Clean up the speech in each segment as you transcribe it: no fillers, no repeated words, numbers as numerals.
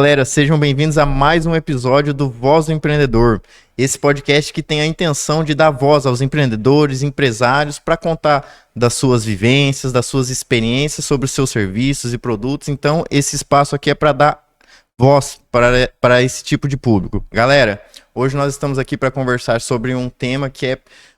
Galera, sejam bem-vindos a mais um episódio do Voz do Empreendedor. Esse podcast que tem a intenção de dar voz aos empreendedores, empresários, para contar das suas vivências, das suas experiências sobre os seus serviços e produtos. Então, esse espaço aqui é para dar voz para esse tipo de público. Galera, hoje nós estamos aqui para conversar sobre um tema que é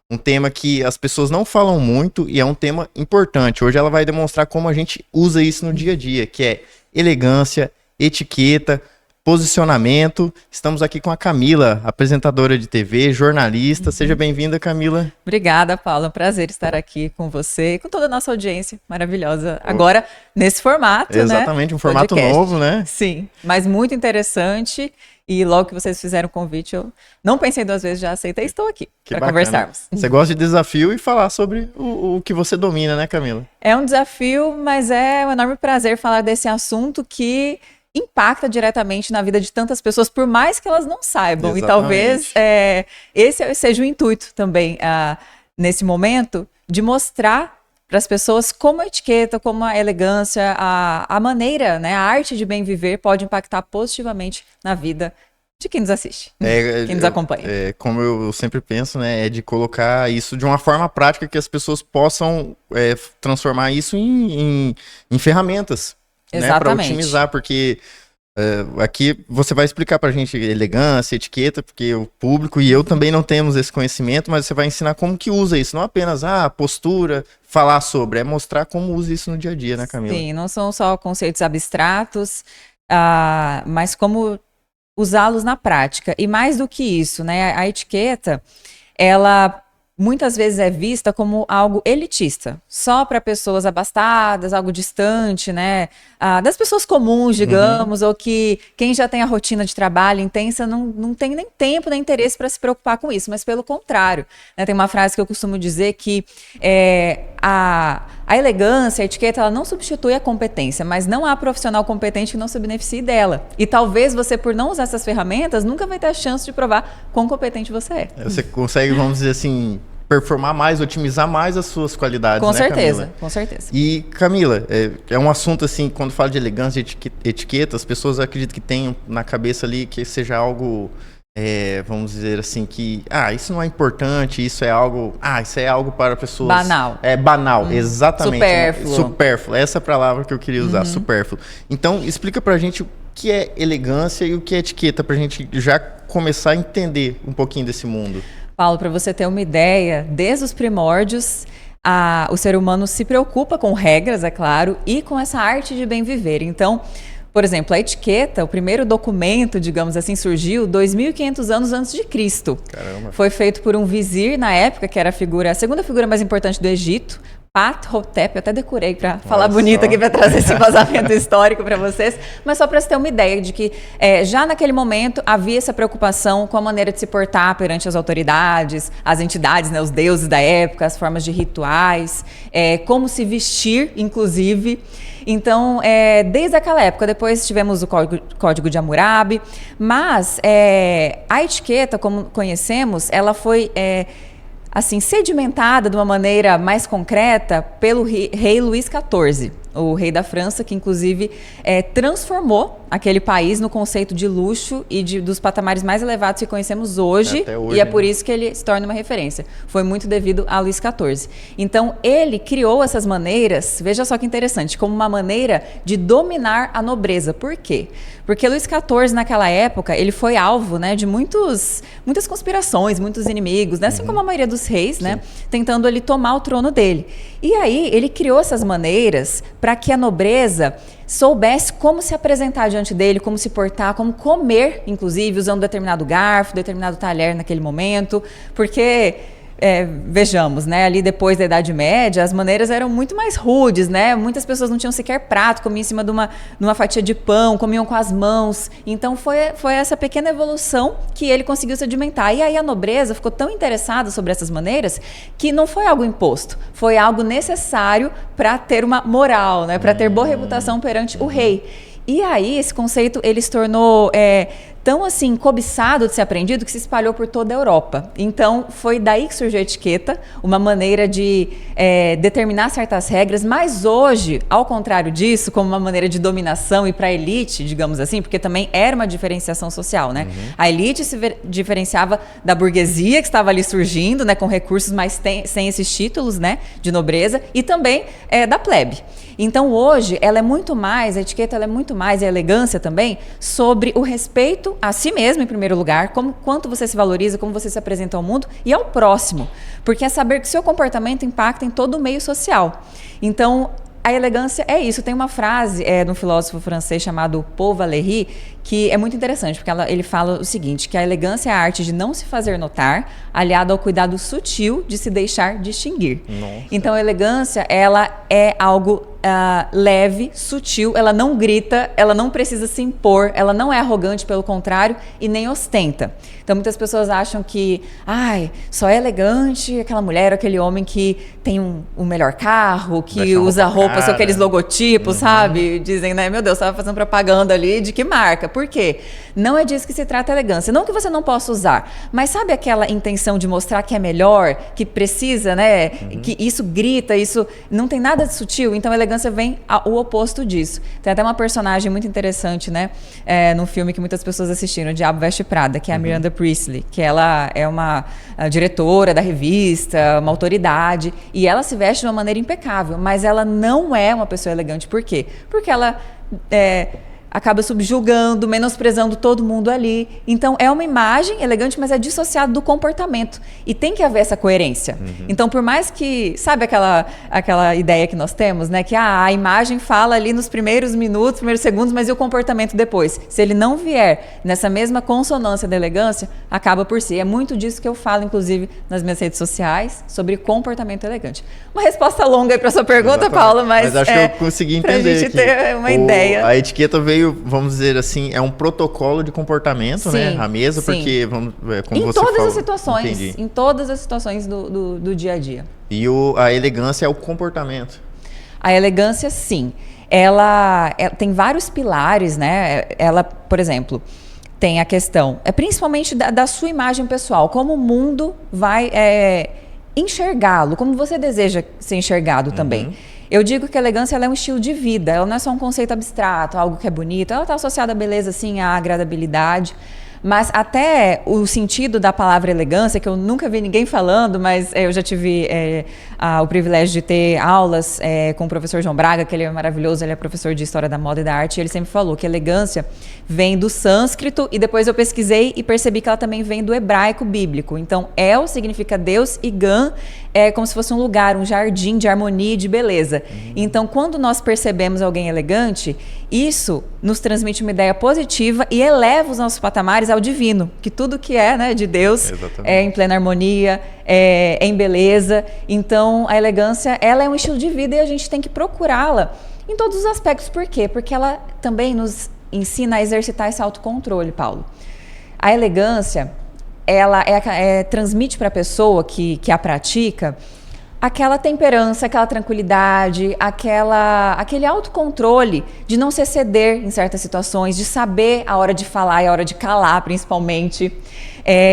um tema que as pessoas não falam muito e é um tema importante. Hoje ela vai demonstrar como a gente usa isso no dia a dia, que é elegância, etiqueta, posicionamento. Estamos aqui com a Camila, apresentadora de TV, jornalista. Seja bem-vinda, Camila. Obrigada, Paulo. É um prazer estar aqui com você e com toda a nossa audiência maravilhosa. Agora, nesse formato, Exatamente, né? Um formato podcast novo, né? Sim, mas muito interessante. E logo que vocês fizeram o convite, eu não pensei duas vezes, já aceitei e estou aqui para conversarmos. Você gosta de desafio e falar sobre o que você domina, né, Camila? É um desafio, mas é um enorme prazer falar desse assunto que impacta diretamente na vida de tantas pessoas, por mais que elas não saibam. Exatamente. E talvez esse seja o intuito também, nesse momento, de mostrar para as pessoas como a etiqueta, como a elegância, a maneira, né, a arte de bem viver pode impactar positivamente na vida de quem nos assiste, quem nos acompanha. Como eu sempre penso, né, é de colocar isso de uma forma prática que as pessoas possam transformar isso em ferramentas. Né, para otimizar, porque aqui você vai explicar pra gente elegância, etiqueta, porque o público e eu também não temos esse conhecimento, mas você vai ensinar como que usa isso, não apenas postura, falar sobre, é mostrar como usa isso no dia a dia, né, Camila? Sim, não são só conceitos abstratos, mas como usá-los na prática. E mais do que isso, né, a etiqueta, ela muitas vezes é vista como algo elitista, só para pessoas abastadas, algo distante, né? Das pessoas comuns, digamos, ou que quem já tem a rotina de trabalho intensa não tem nem tempo nem interesse para se preocupar com isso, mas pelo contrário, né? Tem uma frase que eu costumo dizer que a elegância, a etiqueta, ela não substitui a competência, mas não há profissional competente que não se beneficie dela. E talvez você, por não usar essas ferramentas, nunca vai ter a chance de provar quão competente você é. Você consegue, vamos dizer assim, performar mais, otimizar mais as suas qualidades, com né, certeza, Camila? Com certeza. E, Camila, é um assunto assim, quando fala de elegância e etiqueta, as pessoas acreditam que tenham na cabeça ali que seja algo, vamos dizer assim, que, isso não é importante, isso é algo para pessoas... Banal. É banal, exatamente. Supérfluo. Supérfluo, essa é a palavra que eu queria usar, supérfluo. Então, explica pra gente o que é elegância e o que é etiqueta, pra gente já começar a entender um pouquinho desse mundo. Paulo, para você ter uma ideia, desde os primórdios, o ser humano se preocupa com regras, é claro, e com essa arte de bem viver. Então, por exemplo, a etiqueta, o primeiro documento, digamos assim, surgiu 2.500 anos antes de Cristo. Caramba. Foi feito por um vizir na época, que era a segunda figura mais importante do Egito, Ptah-hotep, eu até decorei para falar bonito aqui, para trazer esse vazamento histórico para vocês, mas só para você ter uma ideia de que já naquele momento havia essa preocupação com a maneira de se portar perante as autoridades, as entidades, né, os deuses da época, as formas de rituais, como se vestir, inclusive. Então, desde aquela época, depois tivemos o Código de Hammurabi, mas a etiqueta, como conhecemos, ela foi... assim, sedimentada de uma maneira mais concreta pelo rei Luís XIV, o rei da França, que inclusive transformou aquele país no conceito de luxo e dos patamares mais elevados que conhecemos hoje, até hoje, e é por isso que ele se torna uma referência. Foi muito devido a Luís XIV. Então, ele criou essas maneiras, veja só que interessante, como uma maneira de dominar a nobreza. Por quê? Porque Luís XIV, naquela época, ele foi alvo, né, de muitas conspirações, muitos inimigos, né, assim como a maioria dos reis, né, tentando ele tomar o trono dele. E aí, ele criou essas maneiras para que a nobreza soubesse como se apresentar diante dele, como se portar, como comer, inclusive, usando determinado garfo, determinado talher naquele momento, porque... vejamos, né, ali depois da Idade Média, as maneiras eram muito mais rudes, né? Muitas pessoas não tinham sequer prato, comiam em cima de uma fatia de pão, comiam com as mãos. Então foi essa pequena evolução que ele conseguiu sedimentar. E aí a nobreza ficou tão interessada sobre essas maneiras que não foi algo imposto, foi algo necessário para ter uma moral, né? Para ter boa reputação perante o rei. E aí esse conceito ele se tornou tão assim cobiçado de ser aprendido que se espalhou por toda a Europa. Então foi daí que surgiu a etiqueta, uma maneira de determinar certas regras, mas hoje, ao contrário disso, como uma maneira de dominação e para a elite, digamos assim, porque também era uma diferenciação social, né? A elite se diferenciava da burguesia que estava ali surgindo, né, com recursos, mas sem esses títulos, né, de nobreza, e também da plebe. Então hoje ela é muito mais, a etiqueta ela é muito mais, e a elegância também, sobre o respeito a si mesmo em primeiro lugar, quanto você se valoriza, como você se apresenta ao mundo e ao próximo, porque é saber que seu comportamento impacta em todo o meio social. Então a elegância é isso. Tem uma frase de um filósofo francês chamado Paul Valéry, que é muito interessante, porque ele fala o seguinte, que a elegância é a arte de não se fazer notar, aliado ao cuidado sutil de se deixar distinguir. Nossa. Então a elegância, ela é algo leve, sutil, ela não grita, ela não precisa se impor, ela não é arrogante, pelo contrário, e nem ostenta. Então muitas pessoas acham que só é elegante aquela mulher ou aquele homem que tem o melhor carro, que usa roupas com aqueles logotipos, sabe? Dizem, né, meu Deus, estava fazendo propaganda ali de que marca? Por quê? Não é disso que se trata a elegância. Não que você não possa usar, mas sabe aquela intenção de mostrar que é melhor, que precisa, né? Que isso grita, isso não tem nada de sutil. Então a elegância vem o oposto disso. Tem até uma personagem muito interessante, né? Num filme que muitas pessoas assistiram, O Diabo Veste Prada, que é a Miranda Priestly, que ela é uma diretora da revista, uma autoridade, e ela se veste de uma maneira impecável, mas ela não é uma pessoa elegante. Por quê? Porque ela acaba subjugando, menosprezando todo mundo ali. Então, é uma imagem elegante, mas é dissociado do comportamento. E tem que haver essa coerência. Então, por mais que... Sabe aquela ideia que nós temos, né? Que a imagem fala ali nos primeiros minutos, primeiros segundos, mas e o comportamento depois? Se ele não vier nessa mesma consonância da elegância, acaba por si. É muito disso que eu falo, inclusive, nas minhas redes sociais, sobre comportamento elegante. Uma resposta longa aí para sua pergunta, Paulo, mas acho que eu consegui entender. Pra gente ter uma ideia. A etiqueta veio, vamos dizer assim, é um protocolo de comportamento, né? A mesa, porque, como você falou... Em todas as situações do dia a dia. E a elegância é o comportamento. A elegância, sim. Ela tem vários pilares, né? Ela, por exemplo, tem a questão, principalmente da sua imagem pessoal, como o mundo vai enxergá-lo, como você deseja ser enxergado também. Eu digo que a elegância ela é um estilo de vida, ela não é só um conceito abstrato, algo que é bonito, ela está associada à beleza, sim, à agradabilidade, mas até o sentido da palavra elegância, que eu nunca vi ninguém falando, mas eu já tive o privilégio de ter aulas com o professor João Braga, que ele é maravilhoso, ele é professor de História da Moda e da Arte, e ele sempre falou que elegância vem do sânscrito, e depois eu pesquisei e percebi que ela também vem do hebraico bíblico. Então, El significa Deus e Gan é como se fosse um lugar, um jardim de harmonia e de beleza. Então, quando nós percebemos alguém elegante, isso nos transmite uma ideia positiva e eleva os nossos patamares ao divino, que tudo que é, né, de Deus é em plena harmonia, é em beleza. Então, a elegância, ela é um estilo de vida e a gente tem que procurá-la em todos os aspectos. Por quê? Porque ela também nos ensina a exercitar esse autocontrole, Paulo. A elegância, ela transmite para a pessoa que a pratica aquela temperança, aquela tranquilidade, aquele autocontrole de não se exceder em certas situações, de saber a hora de falar e a hora de calar, principalmente,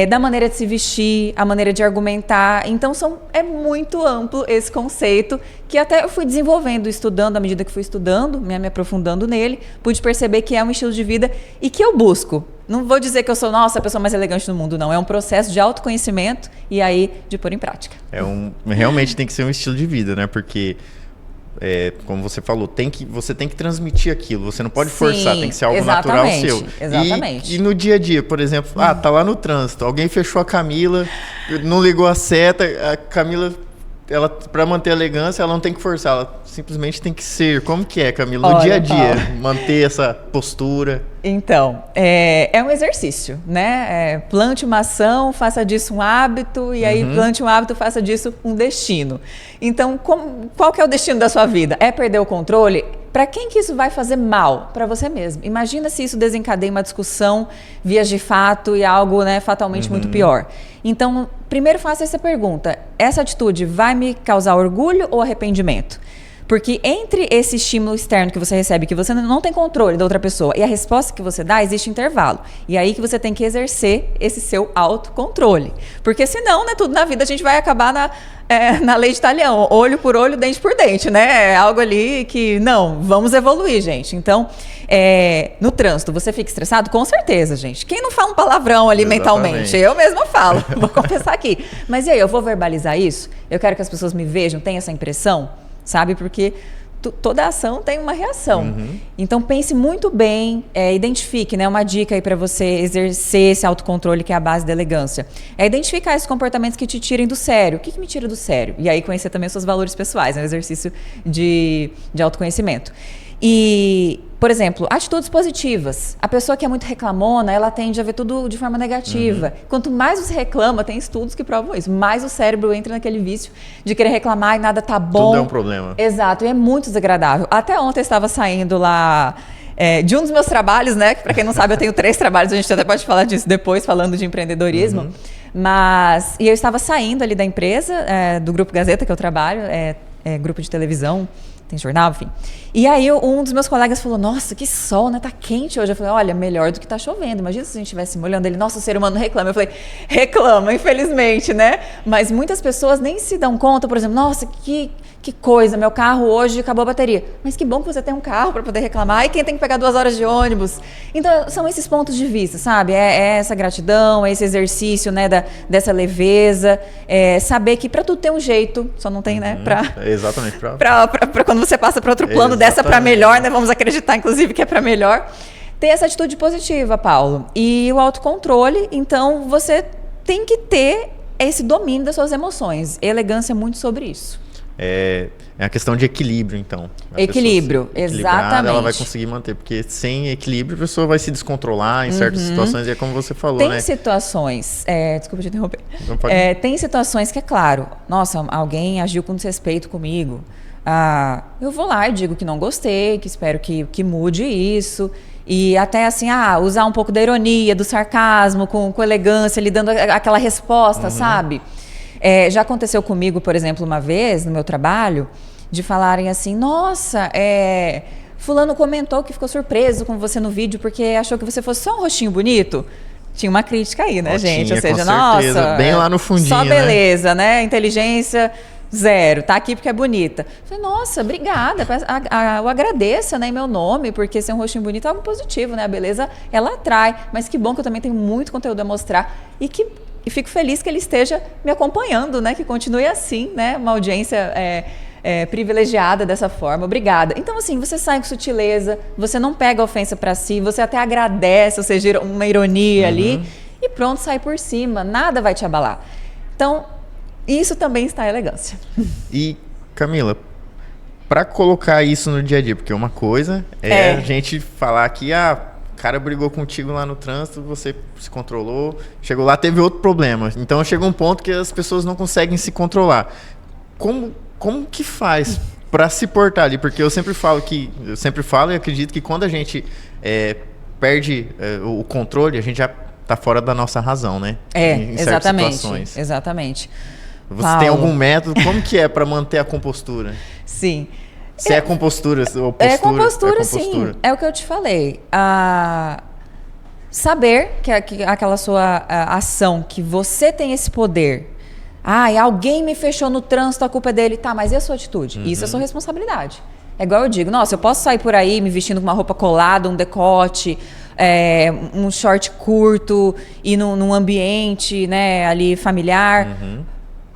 da maneira de se vestir, a maneira de argumentar. Então, é muito amplo esse conceito que até eu fui desenvolvendo, estudando, à medida que fui estudando, me aprofundando nele, pude perceber que é um estilo de vida e que eu busco. Não vou dizer que eu sou, a pessoa mais elegante do mundo, não. É um processo de autoconhecimento e aí de pôr em prática. Realmente tem que ser um estilo de vida, né? Porque, como você falou, você tem que transmitir aquilo. Você não pode forçar, tem que ser algo natural seu. Exatamente. E no dia a dia, por exemplo, tá lá no trânsito, alguém fechou a Camila, não ligou a seta, a Camila... Ela, para manter a elegância, ela não tem que forçar, ela simplesmente tem que ser. Como que é, Camila? No dia a dia, manter essa postura. Então, é um exercício, né? Plante uma ação, faça disso um hábito, e aí plante um hábito, faça disso um destino. Então, qual que é o destino da sua vida? É perder o controle? Para quem que isso vai fazer mal? Para você mesmo. Imagina se isso desencadeia uma discussão, vias de fato e algo, né, fatalmente muito pior. Então, primeiro faça essa pergunta. Essa atitude vai me causar orgulho ou arrependimento? Porque entre esse estímulo externo que você recebe, que você não tem controle da outra pessoa, e a resposta que você dá, existe intervalo. E aí que você tem que exercer esse seu autocontrole. Porque senão, né, tudo na vida a gente vai acabar na lei de Talião, olho por olho, dente por dente, né? É algo ali que, não, vamos evoluir, gente. Então, no trânsito, você fica estressado? Com certeza, gente. Quem não fala um palavrão ali mentalmente? Eu mesma falo, vou confessar aqui. Mas e aí, eu vou verbalizar isso? Eu quero que as pessoas me vejam, tenham essa impressão, sabe? Porque toda ação tem uma reação. Então, pense muito bem, identifique, né, uma dica aí para você exercer esse autocontrole, que é a base da elegância. É identificar esses comportamentos que te tirem do sério. O que me tira do sério? E aí, conhecer também os seus valores pessoais, é um exercício de autoconhecimento. E, por exemplo, atitudes positivas. A pessoa que é muito reclamona, ela tende a ver tudo de forma negativa. Quanto mais você reclama, tem estudos que provam isso, mais o cérebro entra naquele vício de querer reclamar e nada tá bom. Tudo é um problema. Exato, e é muito desagradável. Até ontem eu estava saindo lá de um dos meus trabalhos, né? Que, para quem não sabe, eu tenho 3 trabalhos, a gente até pode falar disso depois, falando de empreendedorismo. E eu estava saindo ali da empresa, do Grupo Gazeta, que eu trabalho, grupo de televisão, tem jornal, enfim. E aí um dos meus colegas falou, nossa, que sol, né? Tá quente hoje. Eu falei, olha, melhor do que tá chovendo. Imagina se a gente estivesse molhando. Ele, nossa, o ser humano reclama. Eu falei, reclama, infelizmente, né? Mas muitas pessoas nem se dão conta, por exemplo, nossa, que coisa, meu carro hoje acabou a bateria. Mas que bom que você tem um carro para poder reclamar. E quem tem que pegar 2 horas de ônibus? Então, são esses pontos de vista, sabe? É essa gratidão, é esse exercício, né, dessa leveza. Saber que para tudo tem um jeito, só não tem, né? Exatamente. Para quando você passa para outro plano, dessa para melhor, né? Vamos acreditar, inclusive, que é para melhor. Ter essa atitude positiva, Paulo. E o autocontrole, então, você tem que ter esse domínio das suas emoções. Elegância é muito sobre isso. É a questão de equilíbrio, então. Equilíbrio, exatamente. Ela vai conseguir manter, porque sem equilíbrio a pessoa vai se descontrolar em certas situações, e é como você falou, tem né? Tem situações, desculpa te interromper, tem situações que é claro, nossa, alguém agiu com desrespeito comigo, eu vou lá e digo que não gostei, que espero que mude isso, e até assim, usar um pouco da ironia, do sarcasmo, com elegância, lhe dando aquela resposta, sabe? Já aconteceu comigo, por exemplo, uma vez no meu trabalho, de falarem assim, nossa, fulano comentou que ficou surpreso com você no vídeo porque achou que você fosse só um rostinho bonito. Tinha uma crítica aí, né, gente? Ou seja, nossa, bem lá no fundinho, só beleza, né? Inteligência zero, tá aqui porque é bonita. Falei, nossa, obrigada, eu agradeço, né, em meu nome, porque ser um rostinho bonito é algo positivo, né? A beleza, ela atrai, mas que bom que eu também tenho muito conteúdo a mostrar e fico feliz que ele esteja me acompanhando, né? Que continue assim, né? Uma audiência privilegiada dessa forma. Obrigada. Então, assim, você sai com sutileza, você não pega a ofensa para si, você até agradece, ou seja, uma ironia ali, e pronto, sai por cima. Nada vai te abalar. Então, isso também está em elegância. E, Camila, para colocar isso no dia a dia, porque uma coisa é a gente falar que o cara brigou contigo lá no trânsito, você se controlou, chegou lá, teve outro problema. Então chega um ponto que as pessoas não conseguem se controlar. Como que faz para se portar ali? Porque eu sempre falo e acredito que quando a gente perde o controle, a gente já tá fora da nossa razão, né? Em exatamente. Situações. Exatamente. Você Paulo, tem algum método? Como que é para manter a compostura? Sim. Se é compostura ou postura? Compostura, sim. É o que eu te falei. Saber que aquela sua ação, que você tem esse poder. Alguém me fechou no trânsito, a culpa é dele. Tá, mas e a sua atitude? Isso é sua responsabilidade. É igual eu digo, nossa, eu posso sair por aí me vestindo com uma roupa colada, um decote, um short curto, ir num ambiente, né, ali familiar.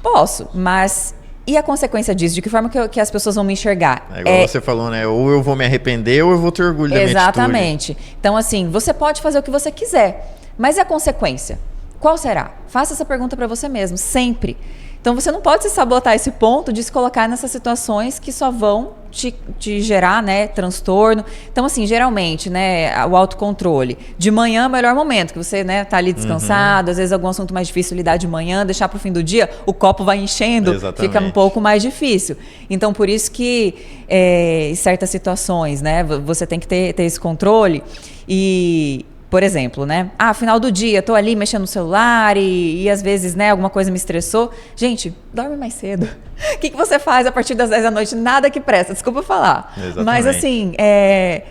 Posso, mas... E a consequência disso? De que forma que as pessoas vão me enxergar? É igual você falou, né? Ou eu vou me arrepender ou eu vou ter orgulho da minha atitude. Exatamente. Então, assim, você pode fazer o que você quiser, mas e a consequência? Qual será? Faça essa pergunta para você mesmo, sempre. Então, você não pode se sabotar a esse ponto de se colocar nessas situações que só vão te gerar, né, transtorno. Então, assim, geralmente, né, o autocontrole. De manhã é o melhor momento, que você, né, tá ali descansado, às vezes algum assunto mais difícil lidar de manhã, deixar pro fim do dia, o copo vai enchendo, fica um pouco mais difícil. Então, por isso que em certas situações, né, você tem que ter esse controle e... Por exemplo, né? Final do dia, tô ali mexendo no celular e às vezes, né, alguma coisa me estressou. Gente, dorme mais cedo. O que você faz a partir das 10 da noite? Nada que presta, desculpa falar. Exatamente. Mas assim,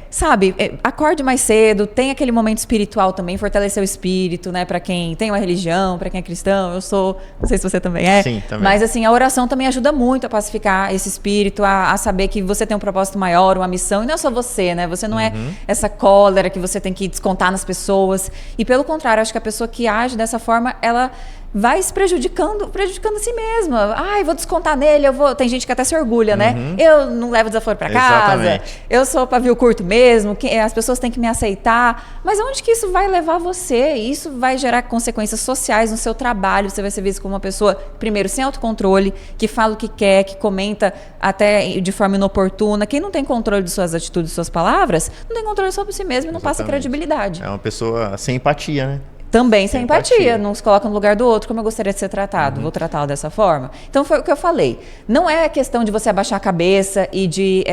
sabe, acorde mais cedo, tem aquele momento espiritual também, fortalecer o espírito, né? Pra quem tem uma religião, pra quem é cristão, eu sou, não sei se você também é. Sim, também. Mas assim, a oração também ajuda muito a pacificar esse espírito, a saber que você tem um propósito maior, uma missão, e não é só você, né? Você não é essa cólera que você tem que descontar nas pessoas. E pelo contrário, acho que a pessoa que age dessa forma, ela vai se prejudicando a si mesma. Ai, vou descontar nele, Tem gente que até se orgulha, né? Eu não levo desaforo pra casa, Exatamente. eu sou pavio curto mesmo, as pessoas têm que me aceitar. Mas aonde que isso vai levar você? Isso vai gerar consequências sociais no seu trabalho. Você vai ser visto como uma pessoa, primeiro, sem autocontrole, que fala o que quer, que comenta até de forma inoportuna. Quem não tem controle de suas atitudes, de suas palavras, não tem controle sobre si mesmo e não passa credibilidade. É uma pessoa sem empatia, né? Também sem empatia, não se coloca no lugar do outro, como eu gostaria de ser tratado, vou tratá-lo dessa forma. Então foi o que eu falei, não é a questão de você abaixar a cabeça e de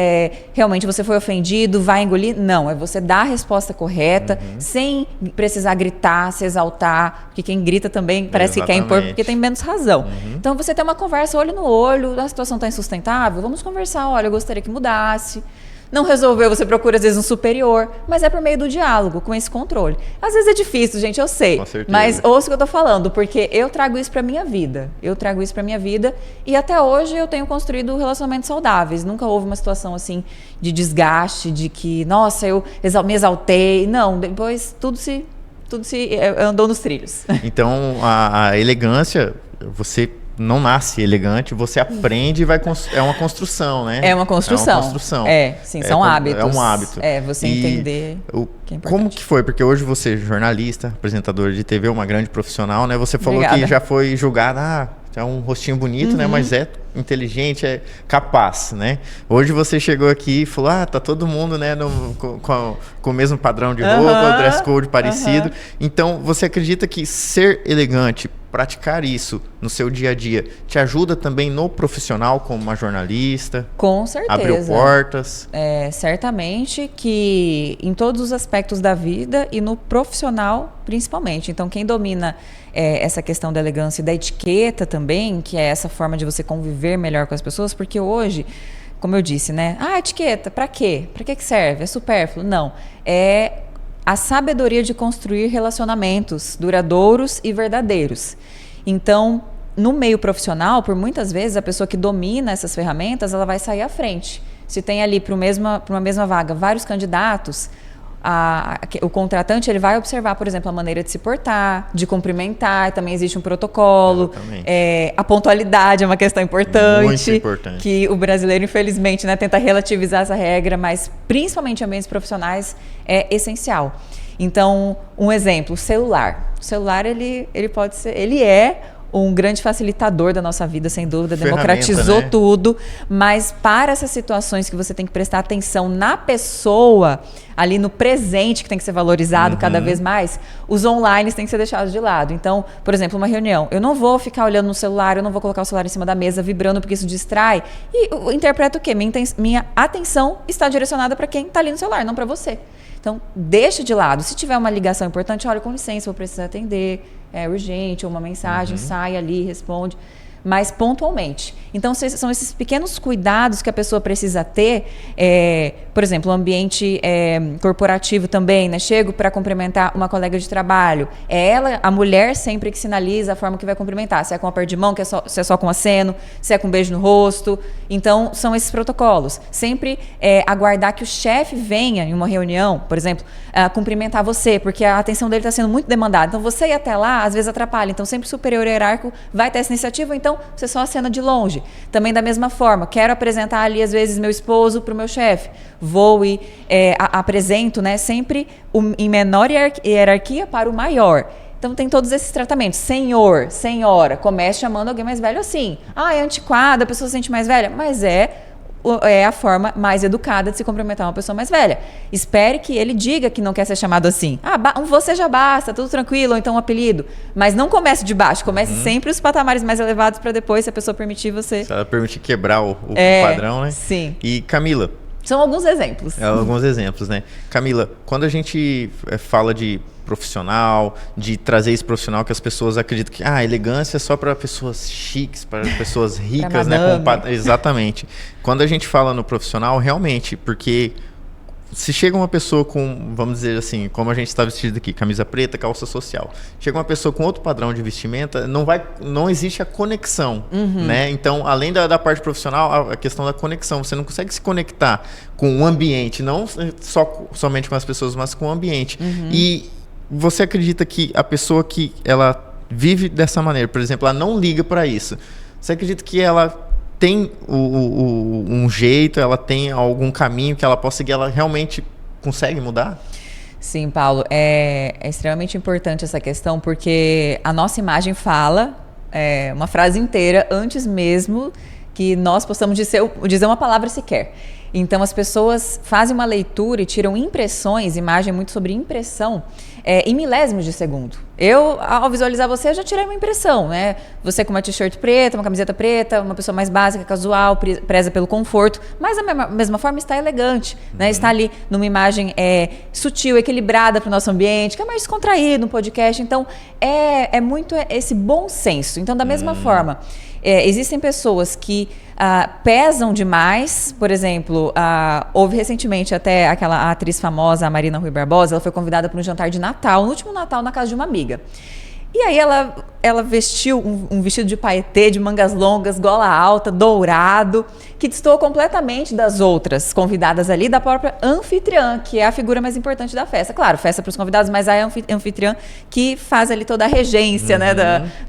realmente você foi ofendido, vai engolir, não, é você dar a resposta correta, sem precisar gritar, se exaltar, porque quem grita também parece que quer impor, porque tem menos razão. Então você tem uma conversa olho no olho, a situação está insustentável, vamos conversar, olha, eu gostaria que mudasse. Não resolveu, você procura às vezes um superior, mas é por meio do diálogo, com esse controle. Às vezes é difícil, gente, eu sei. Com certeza. Mas ouça o que eu tô falando, porque eu trago isso pra minha vida. E até hoje eu tenho construído relacionamentos saudáveis. Nunca houve uma situação assim de desgaste, de que, nossa, eu me exaltei. Não, depois tudo se andou nos trilhos. Então, a elegância, você não nasce elegante, você aprende e vai é uma construção, né? É uma construção. É uma construção. Sim, são hábitos. É um hábito. Você entender que é importante. Como que foi? Porque hoje você é jornalista, apresentadora de TV, uma grande profissional, né? Você falou Obrigada. que já foi julgada, é um rostinho bonito, né? Mas é inteligente, é capaz, né? Hoje você chegou aqui e falou, tá todo mundo, né, com o mesmo padrão de roupa, dress code parecido. Então, você acredita que ser elegante, praticar isso no seu dia a dia, te ajuda também no profissional como uma jornalista? Com certeza. Abriu portas? Certamente que em todos os aspectos da vida e no profissional principalmente. Então, quem domina essa questão da elegância e da etiqueta também, que é essa forma de você conviver melhor com as pessoas, porque hoje, como eu disse, né? Etiqueta, pra quê? Pra que serve? É supérfluo? Não. É a sabedoria de construir relacionamentos duradouros e verdadeiros. Então, no meio profissional, por muitas vezes, a pessoa que domina essas ferramentas, ela vai sair à frente. Se tem ali para uma mesma vaga vários candidatos, o contratante ele vai observar, por exemplo, a maneira de se portar, de cumprimentar, também existe um protocolo. A pontualidade é uma questão importante. Muito importante. Que o brasileiro, infelizmente, né, tenta relativizar essa regra, mas principalmente em ambientes profissionais é essencial. Então, um exemplo, o celular. O celular, ele pode ser, ele é um grande facilitador da nossa vida, sem dúvida, democratizou, né? Tudo, mas para essas situações que você tem que prestar atenção na pessoa, ali no presente, que tem que ser valorizado cada vez mais, os online têm que ser deixados de lado. Então, por exemplo, uma reunião, eu não vou ficar olhando no celular, eu não vou colocar o celular em cima da mesa, vibrando, porque isso distrai, e eu interpreto o quê? Minha atenção está direcionada para quem está ali no celular, não para você. Então, deixa de lado. Se tiver uma ligação importante, olha, com licença, vou precisar atender, é urgente, ou uma mensagem, sai ali, responde, mas pontualmente. Então, são esses pequenos cuidados que a pessoa precisa ter. Por exemplo, o ambiente corporativo também, né? Chego para cumprimentar uma colega de trabalho. É ela, a mulher, sempre que sinaliza a forma que vai cumprimentar. Se é com um aperto de mão, se é só com aceno, se é com um beijo no rosto. Então, são esses protocolos. Sempre aguardar que o chefe venha em uma reunião, por exemplo, cumprimentar você, porque a atenção dele está sendo muito demandada. Então, você ir até lá, às vezes atrapalha. Então, sempre o superior hierárquico vai ter essa iniciativa, então você só acena de longe. Também da mesma forma, quero apresentar ali, às vezes, meu esposo para o meu chefe. Vou e apresento, né, sempre em menor hierarquia para o maior. Então, tem todos esses tratamentos. Senhor, senhora, comece chamando alguém mais velho assim. É antiquada, a pessoa se sente mais velha, mas é a forma mais educada de se cumprimentar uma pessoa mais velha. Espere que ele diga que não quer ser chamado assim. Você já basta, tudo tranquilo, ou então um apelido. Mas não comece de baixo, comece sempre os patamares mais elevados para depois, se a pessoa permitir você. Se ela permitir quebrar o padrão, né? Sim. E Camila, São alguns exemplos. Alguns exemplos, né? Camila, quando a gente fala de profissional, de trazer esse profissional que as pessoas acreditam que elegância é só para pessoas chiques, para pessoas ricas, né? Exatamente. Quando a gente fala no profissional, realmente, porque se chega uma pessoa com, vamos dizer assim, como a gente está vestido aqui, camisa preta, calça social, chega uma pessoa com outro padrão de vestimenta, não existe a conexão, né? Então, além da parte profissional, a questão da conexão, você não consegue se conectar com o ambiente, não somente com as pessoas, mas com o ambiente. E você acredita que a pessoa que ela vive dessa maneira, por exemplo, ela não liga para isso, você acredita que ela tem um jeito, ela tem algum caminho que ela possa seguir, ela realmente consegue mudar? Sim, Paulo, é extremamente importante essa questão, porque a nossa imagem fala uma frase inteira antes mesmo que nós possamos dizer uma palavra sequer. Então, as pessoas fazem uma leitura e tiram impressões, imagem muito sobre impressão, em milésimos de segundo. Eu, ao visualizar você, já tirei uma impressão, né? Você com uma t-shirt preta, uma camiseta preta, uma pessoa mais básica, casual, preza pelo conforto, mas da mesma forma está elegante, né? Está ali numa imagem sutil, equilibrada para o nosso ambiente, que é mais descontraído no podcast. Então, é muito esse bom senso. Então, da mesma forma, existem pessoas que pesam demais. Por exemplo, houve recentemente até aquela atriz famosa, a Marina Rui Barbosa, ela foi convidada para um jantar de Natal, no último Natal, na casa de uma amiga. E aí ela vestiu um vestido de paetê, de mangas longas, gola alta, dourado, que destoou completamente das outras convidadas ali, da própria anfitriã, que é a figura mais importante da festa. Claro, festa para os convidados, mas a anfitriã que faz ali toda a regência, né,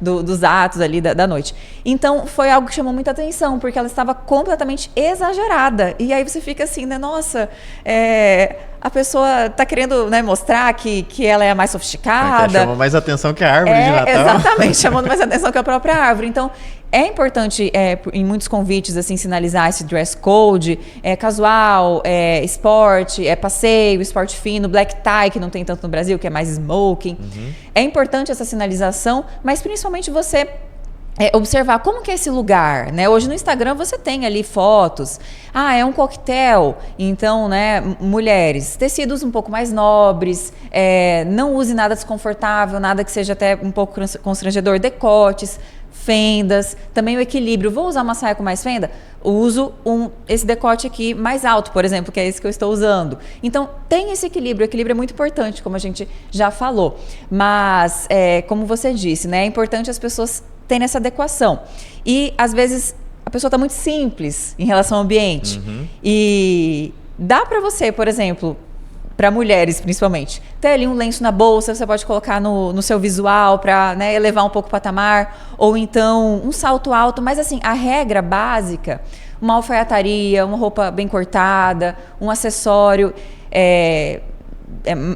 dos atos ali da noite. Então, foi algo que chamou muita atenção, porque ela estava completamente exagerada. E aí você fica assim, né, nossa, a pessoa está querendo, né, mostrar que ela é a mais sofisticada. Chamou mais atenção que a árvore de Natal. Exatamente, chamando mais atenção que a própria árvore. Então, é importante, em muitos convites, assim, sinalizar esse dress code, casual, esporte, passeio, esporte fino, black tie, que não tem tanto no Brasil, que é mais smoking. É importante essa sinalização, mas principalmente você observar como que é esse lugar, né? Hoje no Instagram você tem ali fotos. É um coquetel. Então, né, mulheres, tecidos um pouco mais nobres, não use nada desconfortável, nada que seja até um pouco constrangedor, decotes, fendas, também o equilíbrio. Vou usar uma saia com mais fenda? Uso esse decote aqui mais alto, por exemplo, que é esse que eu estou usando. Então, tem esse equilíbrio. O equilíbrio é muito importante, como a gente já falou. Mas, como você disse, né, é importante as pessoas terem essa adequação. E, às vezes, a pessoa está muito simples em relação ao ambiente. E dá para você, por exemplo, para mulheres principalmente, ter ali um lenço na bolsa, você pode colocar no seu visual para, né, elevar um pouco o patamar, ou então um salto alto, mas assim, a regra básica, uma alfaiataria, uma roupa bem cortada, um acessório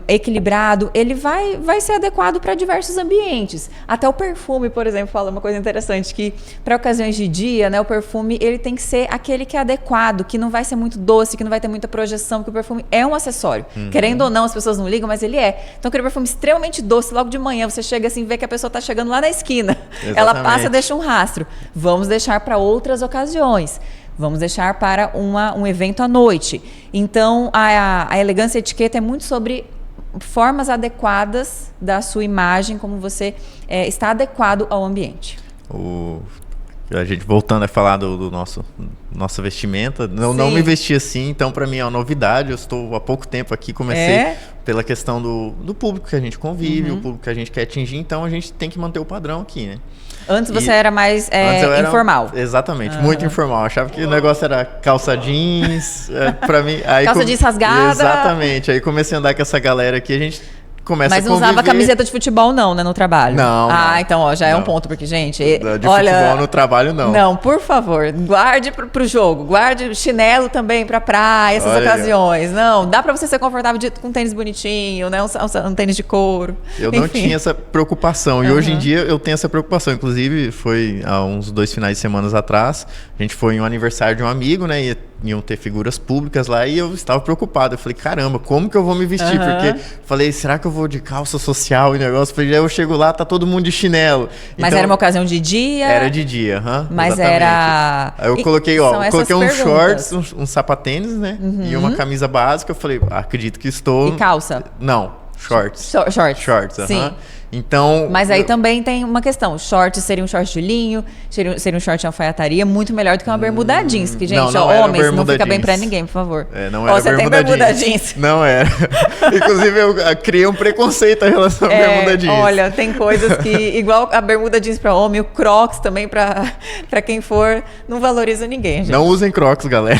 equilibrado, ele vai ser adequado para diversos ambientes. Até o perfume, por exemplo, fala uma coisa interessante, que para ocasiões de dia, né, o perfume ele tem que ser aquele que é adequado, que não vai ser muito doce, que não vai ter muita projeção, porque o perfume é um acessório. Querendo ou não, as pessoas não ligam, mas ele é. Então, aquele perfume extremamente doce, logo de manhã, você chega assim, vê que a pessoa está chegando lá na esquina. Exatamente. Ela passa, deixa um rastro. Vamos deixar para outras ocasiões. Vamos deixar para um evento à noite. Então, a elegância e a etiqueta é muito sobre formas adequadas da sua imagem, como você está adequado ao ambiente. A gente voltando a falar do nossa vestimenta, não me vesti assim, então para mim é uma novidade. Eu estou há pouco tempo aqui, comecei pela questão do público que a gente convive, o público que a gente quer atingir, então a gente tem que manter o padrão aqui, né? Antes você era mais informal. Exatamente, muito informal. Eu achava que o negócio era calça jeans, pra mim. Aí calça jeans rasgada. Exatamente, aí comecei a andar com essa galera aqui, a gente começa a conviver. Mas não usava camiseta de futebol não, né, no trabalho? Não. Então, já é um ponto, porque, gente... De futebol no trabalho, não. Não, por favor, guarde pro jogo, guarde chinelo também pra praia, essas ocasiões. Não, dá pra você ser confortável com um tênis bonitinho, né, um tênis de couro. Eu não tinha essa preocupação, e hoje em dia eu tenho essa preocupação. Inclusive, foi há uns 2 finais de semana atrás, a gente foi em um aniversário de um amigo, né, e iam ter figuras públicas lá, e eu estava preocupado. Eu falei, caramba, como que eu vou me vestir? Porque falei, será que eu eu vou de calça social e negócio? Falei, eu chego lá, tá todo mundo de chinelo. Mas então, era uma ocasião de dia? Era de dia, Mas exatamente. era... Aí eu coloquei, coloquei perguntas. Shorts, um sapatênis, né? E uma camisa básica. Eu falei, acredito que estou... E calça? Não, shorts. Shorts. Sim. Então... Mas aí também tem uma questão. Shorts seria um short de linho, seria um short de alfaiataria, muito melhor do que uma bermuda jeans. Que, gente, homens, não fica bem pra ninguém, por favor. Não era você tem bermuda jeans. Não era. Inclusive, eu criei um preconceito em relação à bermuda jeans. Olha, tem coisas que, igual a bermuda jeans pra homem, o Crocs também pra quem for, não valoriza ninguém, gente. Não usem Crocs, galera.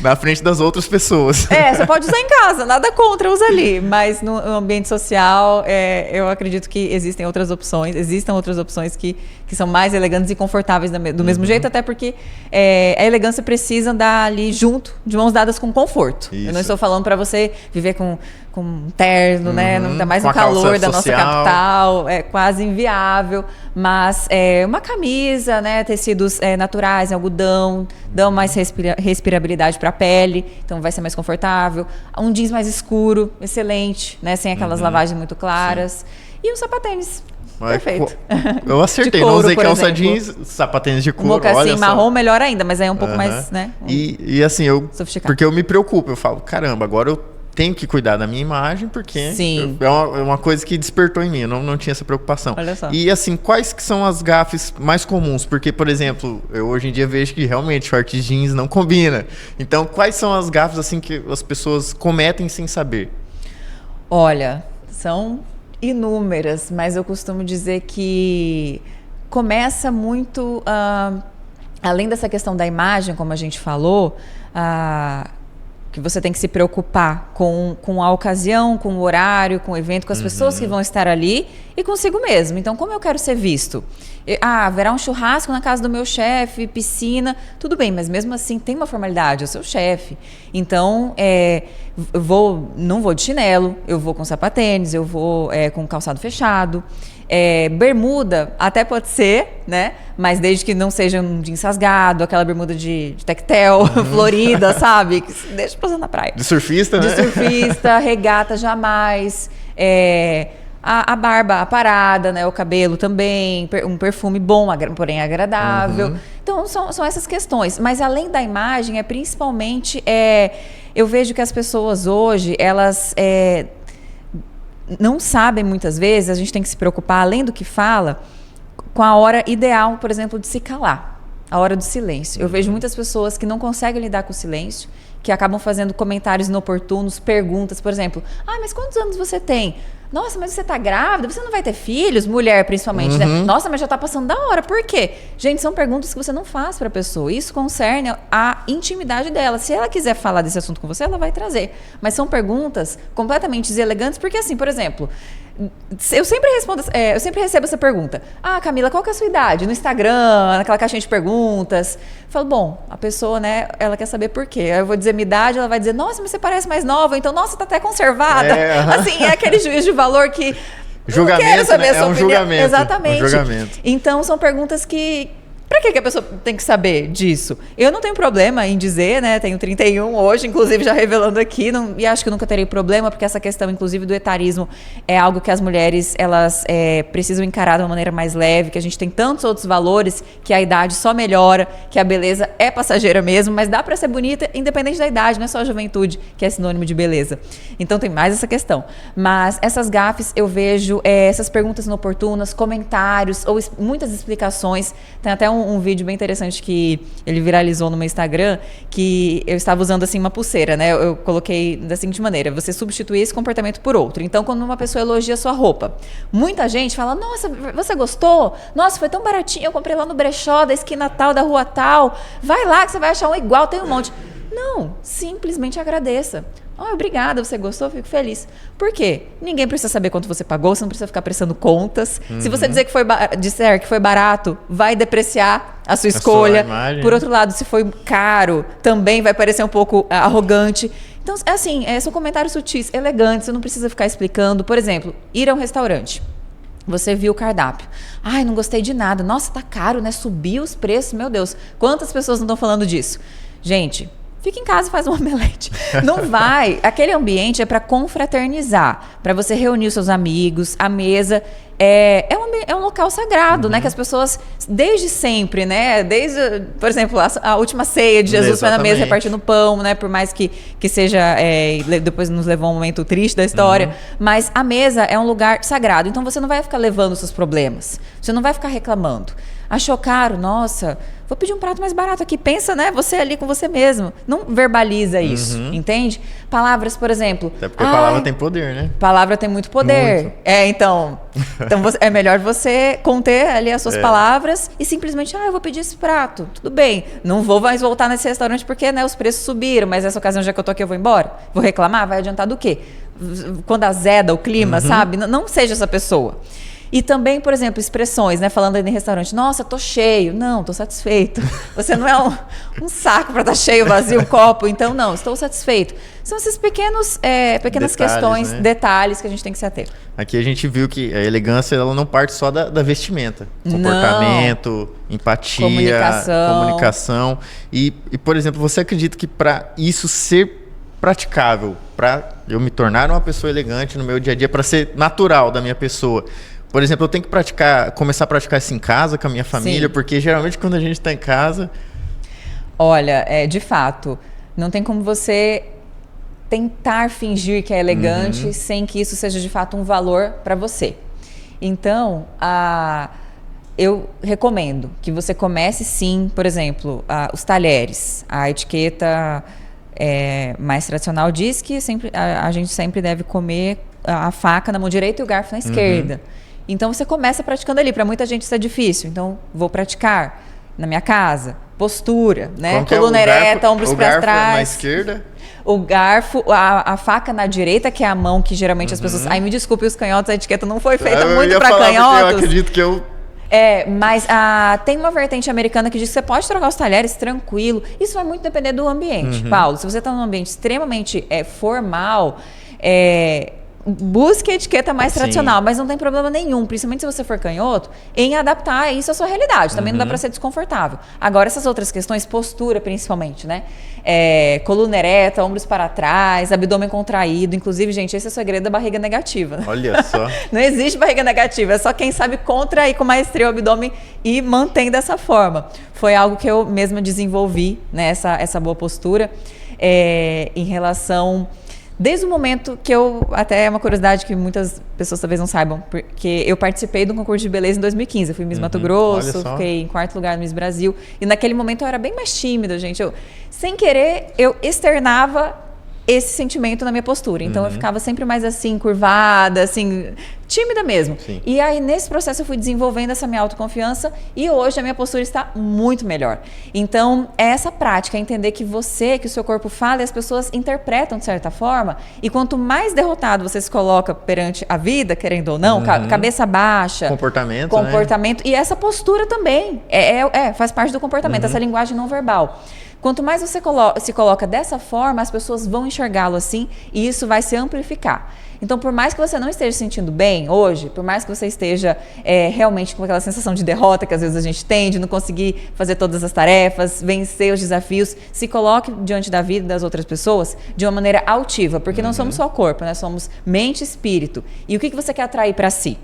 Na frente das outras pessoas. Você pode usar em casa, nada contra, usa ali. Mas no ambiente social, eu acredito que existem outras opções que são mais elegantes e confortáveis do mesmo jeito, até porque a elegância precisa andar ali junto, de mãos dadas com conforto. Isso. Eu não estou falando para você viver com um terno, né? Não tá mais com no calor da social. nossa capital, é quase inviável. Mas uma camisa, né? Tecidos naturais, algodão, dão mais respirabilidade para a pele, então vai ser mais confortável. Um jeans mais escuro, excelente, né? Sem aquelas lavagens muito claras. Sim. E um sapatênis. Perfeito. Eu acertei, couro, não usei calça jeans, sapatênis de couro. Um mocassim marrom, melhor ainda, mas aí é um pouco mais, né? E assim, porque eu me preocupo, eu falo, caramba, agora eu tenho que cuidar da minha imagem, porque é uma coisa que despertou em mim, eu não tinha essa preocupação. Olha só. E assim, quais que são as gafes mais comuns? Porque, por exemplo, eu hoje em dia vejo que realmente short jeans não combina. Então, quais são as gafes assim que as pessoas cometem sem saber? Olha, são inúmeras, mas eu costumo dizer que começa muito, além dessa questão da imagem, como a gente falou, que você tem que se preocupar com a ocasião, com o horário, com o evento, com as pessoas que vão estar ali e consigo mesmo. Então, como eu quero ser visto? Haverá um churrasco na casa do meu chefe, piscina, tudo bem, mas mesmo assim tem uma formalidade, é o seu chefe. Então, não vou de chinelo, eu vou com sapatênis, eu vou com calçado fechado. Bermuda até pode ser, né? Mas desde que não seja um jeans rasgado, aquela bermuda de tectel, florida, sabe? Que deixa pra usar na praia. De surfista, né? De surfista, regata jamais. A barba aparada, né? O cabelo também, um perfume bom, porém agradável. Então, são essas questões. Mas além da imagem, principalmente, eu vejo que as pessoas hoje, elas não sabem muitas vezes, a gente tem que se preocupar, além do que fala, com a hora ideal, por exemplo, de se calar. A hora do silêncio. Eu vejo muitas pessoas que não conseguem lidar com o silêncio, que acabam fazendo comentários inoportunos, perguntas, por exemplo, mas quantos anos você tem? Nossa, mas você tá grávida? Você não vai ter filhos? Mulher, principalmente, né? Nossa, mas já tá passando da hora. Por quê? Gente, são perguntas que você não faz pra pessoa. Isso concerne a intimidade dela. Se ela quiser falar desse assunto com você, ela vai trazer. Mas são perguntas completamente deselegantes, porque assim, por exemplo, eu sempre recebo essa pergunta. Camila, qual que é a sua idade? No Instagram, naquela caixinha de perguntas. Eu falo, bom, a pessoa, né, ela quer saber por quê. Aí eu vou dizer minha idade, ela vai dizer, nossa, mas você parece mais nova, então, nossa, tá até conservada. Assim, é aquele juízo de valor que... Julgamento, não quero saber a sua um opinião. julgamento. Exatamente. Um julgamento. Então, são perguntas que... Pra que a pessoa tem que saber disso? Eu não tenho problema em dizer, né? Tenho 31 hoje, inclusive já revelando aqui, e acho que nunca terei problema, porque essa questão, inclusive, do etarismo é algo que as mulheres, elas precisam encarar de uma maneira mais leve, que a gente tem tantos outros valores, que a idade só melhora, que a beleza é passageira mesmo, mas dá pra ser bonita independente da idade, não é só a juventude que é sinônimo de beleza. Então tem mais essa questão. Mas essas gafes, eu vejo essas perguntas inoportunas, comentários, ou muitas explicações. Tem até um vídeo bem interessante que ele viralizou no meu Instagram, que eu estava usando assim uma pulseira, né? Eu coloquei da seguinte maneira: você substituir esse comportamento por outro. Então, quando uma pessoa elogia a sua roupa, muita gente fala, nossa, você gostou? Nossa, foi tão baratinho, eu comprei lá no brechó da esquina tal, da rua tal. Vai lá que você vai achar um igual, tem um monte. Não, simplesmente agradeça. Obrigada, você gostou? Fico feliz. Por quê? Ninguém precisa saber quanto você pagou, você não precisa ficar prestando contas. Se você disser que foi barato, vai depreciar a sua escolha. Por outro lado, se foi caro, também vai parecer um pouco arrogante. Então, assim, são comentários sutis, elegantes, você não precisa ficar explicando. Por exemplo, ir a um restaurante. Você viu o cardápio. Não gostei de nada. Nossa, tá caro, né? Subiu os preços, meu Deus. Quantas pessoas não estão falando disso? Gente, fica em casa e faz um omelete. Não vai. Aquele ambiente é para confraternizar, para você reunir os seus amigos, a mesa. É um local sagrado, né? Que as pessoas, desde sempre, né? Desde, por exemplo, a última ceia de Jesus foi na mesa repartindo pão, né? Por mais que seja... depois nos levou um momento triste da história. Mas a mesa é um lugar sagrado. Então você não vai ficar levando os seus problemas. Você não vai ficar reclamando. Achou caro? Nossa, vou pedir um prato mais barato aqui. Pensa, né? Você ali com você mesmo. Não verbaliza isso, entende? Palavras, por exemplo. Até porque a palavra tem poder, né? Palavra tem muito poder. Muito. Então é melhor você conter ali as suas palavras e simplesmente, eu vou pedir esse prato. Tudo bem. Não vou mais voltar nesse restaurante porque, né, os preços subiram, mas essa ocasião já que eu tô aqui eu vou embora. Vou reclamar? Vai adiantar do quê? Quando azeda o clima, sabe? Não seja essa pessoa. E também, por exemplo, expressões, né? Falando aí em restaurante, nossa, tô cheio. Não, tô satisfeito. Você não é um saco para estar cheio, vazio, um copo. Então, não, estou satisfeito. São esses pequenas detalhes, questões, né? Detalhes que a gente tem que se ater. Aqui a gente viu que a elegância ela não parte só da vestimenta. Comportamento, empatia, comunicação. E, por exemplo, você acredita que para isso ser praticável, para eu me tornar uma pessoa elegante no meu dia a dia, para ser natural da minha pessoa... Por exemplo, eu tenho que começar a praticar isso em casa com a minha família, porque geralmente quando a gente está em casa... Olha, de fato, não tem como você tentar fingir que é elegante sem que isso seja de fato um valor para você. Então, eu recomendo que você comece sim, por exemplo, os talheres. A etiqueta mais tradicional diz que a gente sempre deve comer a faca na mão direita e o garfo na esquerda. Então você começa praticando ali. Para muita gente isso é difícil. Então vou praticar na minha casa. Postura, né? Coluna ereta, ombros para trás. Na esquerda? O garfo, a faca na direita, que é a mão que geralmente as pessoas... Ai, me desculpe os canhotos, a etiqueta não foi feita muito para canhotos. Eu acredito que eu... Mas tem uma vertente americana que diz que você pode trocar os talheres tranquilo. Isso vai muito depender do ambiente, Paulo. Se você está num ambiente extremamente formal... busque a etiqueta mais tradicional, mas não tem problema nenhum, principalmente se você for canhoto, em adaptar isso à sua realidade. Também não dá para ser desconfortável. Agora, essas outras questões, postura principalmente, né? Coluna ereta, ombros para trás, abdômen contraído. Inclusive, gente, esse é o segredo da barriga negativa. Olha só. Não existe barriga negativa, é só quem sabe contrair com maestria o abdômen e mantém dessa forma. Foi algo que eu mesma desenvolvi, né? Essa boa postura em relação... Desde o momento que até é uma curiosidade que muitas pessoas talvez não saibam, porque eu participei de um concurso de beleza em 2015, eu fui Miss Mato Grosso, fiquei em 4º lugar no Miss Brasil, e naquele momento eu era bem mais tímida, gente, sem querer, eu externava esse sentimento na minha postura, então eu ficava sempre mais assim, curvada, assim, tímida mesmo. Sim. E aí nesse processo eu fui desenvolvendo essa minha autoconfiança e hoje a minha postura está muito melhor. Então é essa prática, entender que o seu corpo fala e as pessoas interpretam de certa forma, e quanto mais derrotado você se coloca perante a vida, querendo ou não, cabeça baixa, comportamento, né? E essa postura também faz parte do comportamento, essa linguagem não verbal. Quanto mais você se coloca dessa forma, as pessoas vão enxergá-lo assim e isso vai se amplificar. Então, por mais que você não esteja se sentindo bem hoje, por mais que você esteja realmente com aquela sensação de derrota que às vezes a gente tem, de não conseguir fazer todas as tarefas, vencer os desafios, se coloque diante da vida das outras pessoas de uma maneira altiva, porque não somos só corpo, né? Somos mente e espírito. E o que você quer atrair para si?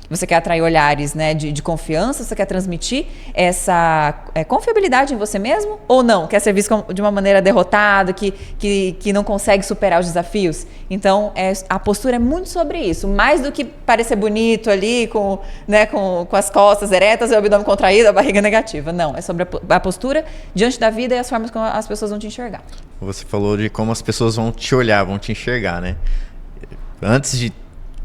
Você quer atrair olhares, né, de confiança? Você quer transmitir essa confiabilidade em você mesmo? Ou não? Quer ser visto de uma maneira derrotada, que não consegue superar os desafios? Então, a postura é muito sobre isso. Mais do que parecer bonito ali, com as costas eretas e o abdômen contraído, a barriga negativa. Não, é sobre a postura diante da vida e as formas como as pessoas vão te enxergar. Você falou de como as pessoas vão te olhar, vão te enxergar, né? Antes de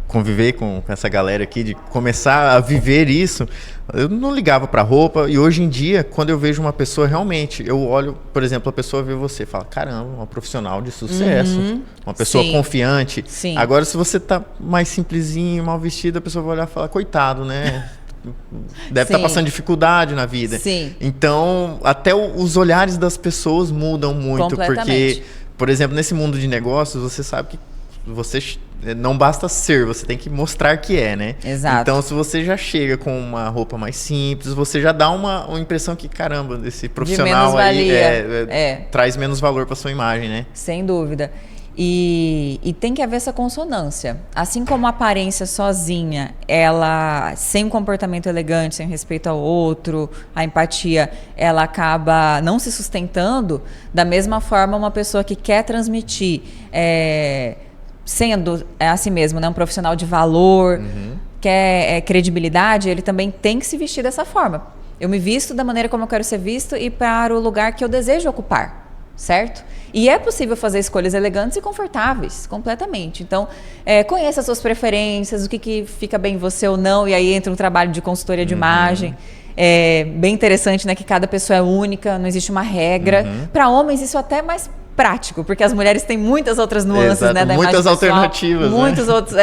conviver com essa galera aqui, de começar a viver isso, eu não ligava pra roupa, e hoje em dia, quando eu vejo uma pessoa realmente, eu olho, por exemplo, a pessoa vê você e fala, caramba, uma profissional de sucesso, uma pessoa confiante. Sim. Agora, se você tá mais simplesinho, mal vestido, a pessoa vai olhar e falar, coitado, né? Deve estar passando dificuldade na vida. Sim. Então, até os olhares das pessoas mudam muito, porque, por exemplo, nesse mundo de negócios, você sabe que você não basta ser, você tem que mostrar que é, né? Exato. Então, se você já chega com uma roupa mais simples, você já dá uma impressão que, caramba, esse profissional aí traz menos valor para sua imagem, né? Sem dúvida. E tem que haver essa consonância. Assim como a aparência sozinha, ela, sem um comportamento elegante, sem respeito ao outro, a empatia, ela acaba não se sustentando, da mesma forma uma pessoa que quer transmitir, sendo a si mesmo, né, um profissional de valor, quer credibilidade, ele também tem que se vestir dessa forma. Eu me visto da maneira como eu quero ser visto e para o lugar que eu desejo ocupar. Certo? E é possível fazer escolhas elegantes e confortáveis, completamente. Então, conheça as suas preferências, o que fica bem em você ou não, e aí entra um trabalho de consultoria de imagem. É bem interessante, né, que cada pessoa é única, não existe uma regra. Para homens, isso é até mais prático, porque as mulheres têm muitas outras nuances, né, da muitas imagem pessoal, alternativas, muitos outros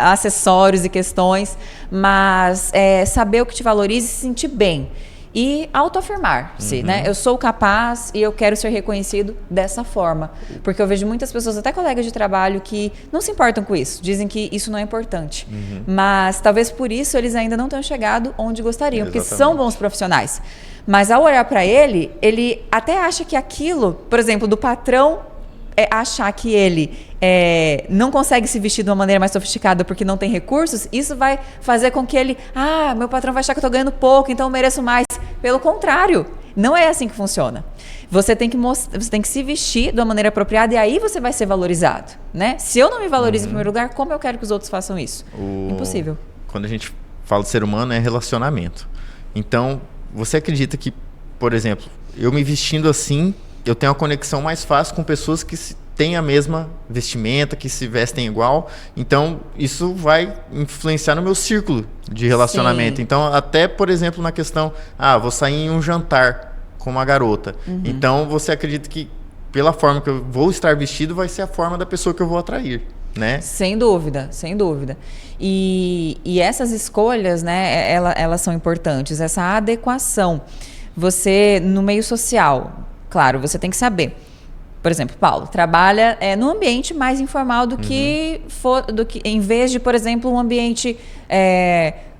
acessórios e questões, mas saber o que te valoriza e se sentir bem. E autoafirmar-se, né? Eu sou capaz e eu quero ser reconhecido dessa forma. Porque eu vejo muitas pessoas, até colegas de trabalho, que não se importam com isso. Dizem que isso não é importante. Mas talvez por isso eles ainda não tenham chegado onde gostariam. Exatamente. Porque são bons profissionais. Mas ao olhar para ele até acha que aquilo, por exemplo, do patrão, achar que ele não consegue se vestir de uma maneira mais sofisticada porque não tem recursos, isso vai fazer com que ele, meu patrão vai achar que eu estou ganhando pouco, então eu mereço mais. Pelo contrário, não é assim que funciona. Você tem que se vestir de uma maneira apropriada e aí você vai ser valorizado, né? Se eu não me valorizo em primeiro lugar, como eu quero que os outros façam isso? Impossível. Quando a gente fala de ser humano, é relacionamento. Então, você acredita que, por exemplo, eu me vestindo assim, eu tenho uma conexão mais fácil com pessoas que têm a mesma vestimenta, que se vestem igual. Então, isso vai influenciar no meu círculo de relacionamento. Sim. Então, até, por exemplo, na questão, vou sair em um jantar com uma garota. Então, você acredita que, pela forma que eu vou estar vestido, vai ser a forma da pessoa que eu vou atrair, né? Sem dúvida, sem dúvida. E essas escolhas, né, elas são importantes. Essa adequação. Você, no meio social... Claro, você tem que saber. Por exemplo, Paulo trabalha num ambiente mais informal do que em vez de, por exemplo, um ambiente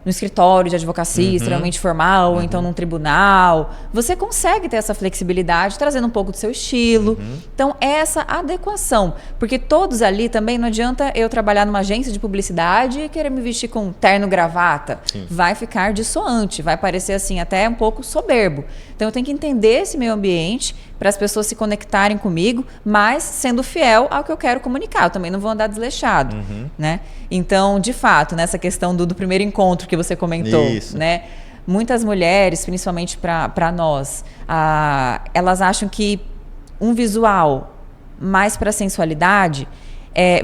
no escritório de advocacia, extremamente formal, ou então num tribunal. Você consegue ter essa flexibilidade, trazendo um pouco do seu estilo. Então, essa adequação. Porque todos ali também, não adianta eu trabalhar numa agência de publicidade e querer me vestir com terno gravata. Sim. Vai ficar dissoante, vai parecer assim até um pouco soberbo. Então, eu tenho que entender esse meio ambiente para as pessoas se conectarem comigo, mas sendo fiel ao que eu quero comunicar. Eu também não vou andar desleixado, né? Então, de fato, nessa questão do primeiro encontro que você comentou, né? Muitas mulheres, principalmente para nós, elas acham que um visual mais para sensualidade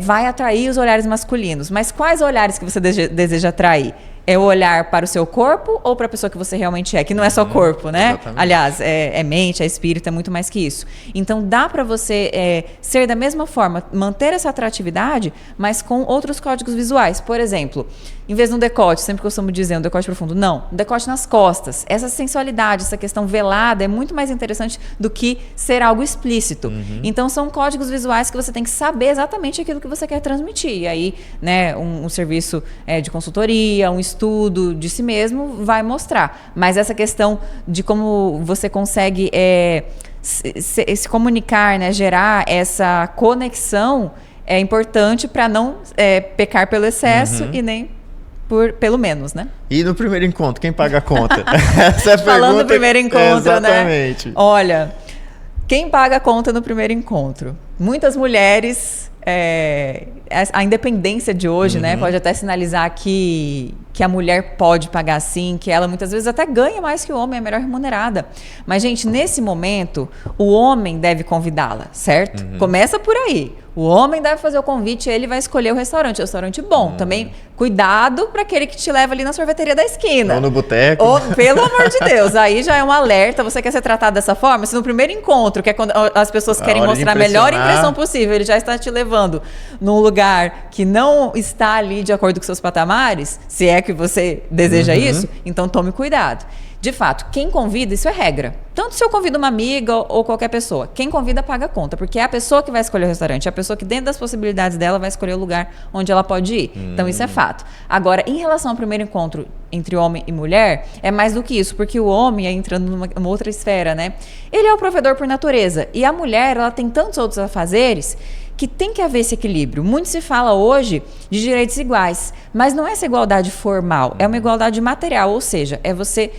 vai atrair os olhares masculinos. Mas quais olhares que você deseja atrair? É o olhar para o seu corpo ou para a pessoa que você realmente é? Que não é só corpo, né? Exatamente. Aliás, é mente, é espírito, é muito mais que isso. Então, dá para você ser da mesma forma, manter essa atratividade, mas com outros códigos visuais. Por exemplo, em vez de um decote, sempre costumo dizer um decote profundo, não, um decote nas costas. Essa sensualidade, essa questão velada é muito mais interessante do que ser algo explícito. Então, são códigos visuais que você tem que saber exatamente aquilo que você quer transmitir. E aí, né, um serviço de consultoria, um estudo de si mesmo vai mostrar. Mas essa questão de como você consegue se comunicar, né, gerar essa conexão é importante para não pecar pelo excesso e nem pelo menos, né? E no primeiro encontro, quem paga a conta? Essa é a Falando pergunta, do primeiro encontro, exatamente, né? Olha, quem paga a conta no primeiro encontro? Muitas mulheres... a independência de hoje, né, pode até sinalizar que a mulher pode pagar sim, que ela muitas vezes até ganha mais que o homem, é melhor remunerada. Mas, gente, nesse momento, o homem deve convidá-la, certo? Começa por aí. O homem deve fazer o convite e ele vai escolher o restaurante bom. Também, cuidado para aquele que te leva ali na sorveteria da esquina. Ou no boteco. Pelo amor de Deus, aí já é um alerta. Você quer ser tratado dessa forma? Se no primeiro encontro, que é quando as pessoas querem mostrar a melhor impressão possível, ele já está te levando num lugar que não está ali de acordo com seus patamares, se é que você deseja isso, então tome cuidado. De fato, quem convida, isso é regra. Tanto se eu convido uma amiga ou qualquer pessoa, quem convida paga a conta, porque é a pessoa que vai escolher o restaurante, é a pessoa que dentro das possibilidades dela vai escolher o lugar onde ela pode ir. Então isso é fato. Agora, em relação ao primeiro encontro entre homem e mulher, é mais do que isso, porque o homem, aí entrando numa outra esfera, né? Ele é o provedor por natureza, e a mulher, ela tem tantos outros afazeres que tem que haver esse equilíbrio. Muito se fala hoje de direitos iguais, mas não é essa igualdade formal, é uma igualdade material, ou seja, é você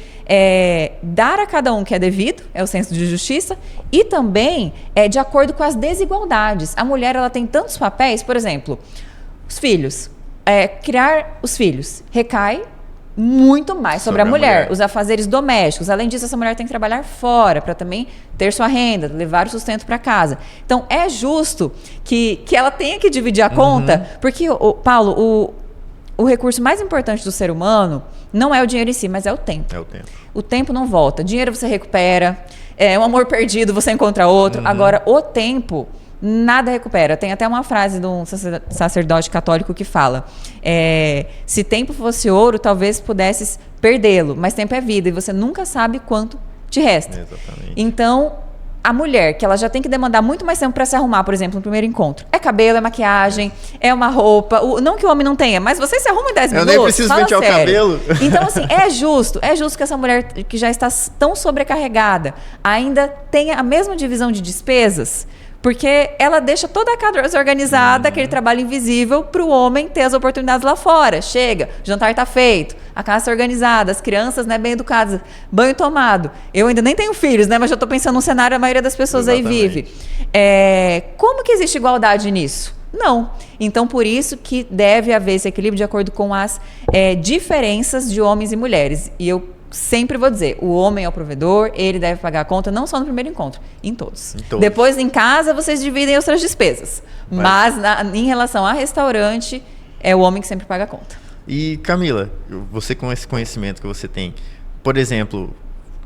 dar a cada um o que é devido, é o senso de justiça, e também de acordo com as desigualdades. A mulher, ela tem tantos papéis, por exemplo, os filhos, criar os filhos recai muito mais sobre a mulher, os afazeres domésticos. Além disso, essa mulher tem que trabalhar fora para também ter sua renda, levar o sustento para casa. Então, é justo que ela tenha que dividir a conta, porque, Paulo, o recurso mais importante do ser humano não é o dinheiro em si, mas é o tempo. É o tempo. O tempo não volta. Dinheiro você recupera, um amor perdido você encontra outro. Agora, o tempo nada recupera. Tem até uma frase de um sacerdote católico que fala: se tempo fosse ouro, talvez pudesses perdê-lo, mas tempo é vida e você nunca sabe quanto te resta. Exatamente. Então, a mulher, que ela já tem que demandar muito mais tempo para se arrumar, por exemplo, no primeiro encontro, é cabelo, é maquiagem, é uma roupa, não que o homem não tenha, mas você se arruma em 10 minutos. Eu nem preciso pentear o cabelo. Então, assim, é justo que essa mulher que já está tão sobrecarregada ainda tenha a mesma divisão de despesas, porque ela deixa toda a casa organizada, aquele trabalho invisível, para o homem ter as oportunidades lá fora. Chega, o jantar está feito, a casa está organizada, as crianças, né, bem educadas, banho tomado. Eu ainda nem tenho filhos, né, mas já estou pensando num cenário a maioria das pessoas aí vive. Como que existe igualdade nisso? Não. Então, por isso que deve haver esse equilíbrio de acordo com as diferenças de homens e mulheres. E eu sempre vou dizer, o homem é o provedor, ele deve pagar a conta, não só no primeiro encontro, em todos. Depois, em casa, vocês dividem outras despesas. Mas em relação a restaurante, é o homem que sempre paga a conta. E, Camila, você com esse conhecimento que você tem, por exemplo,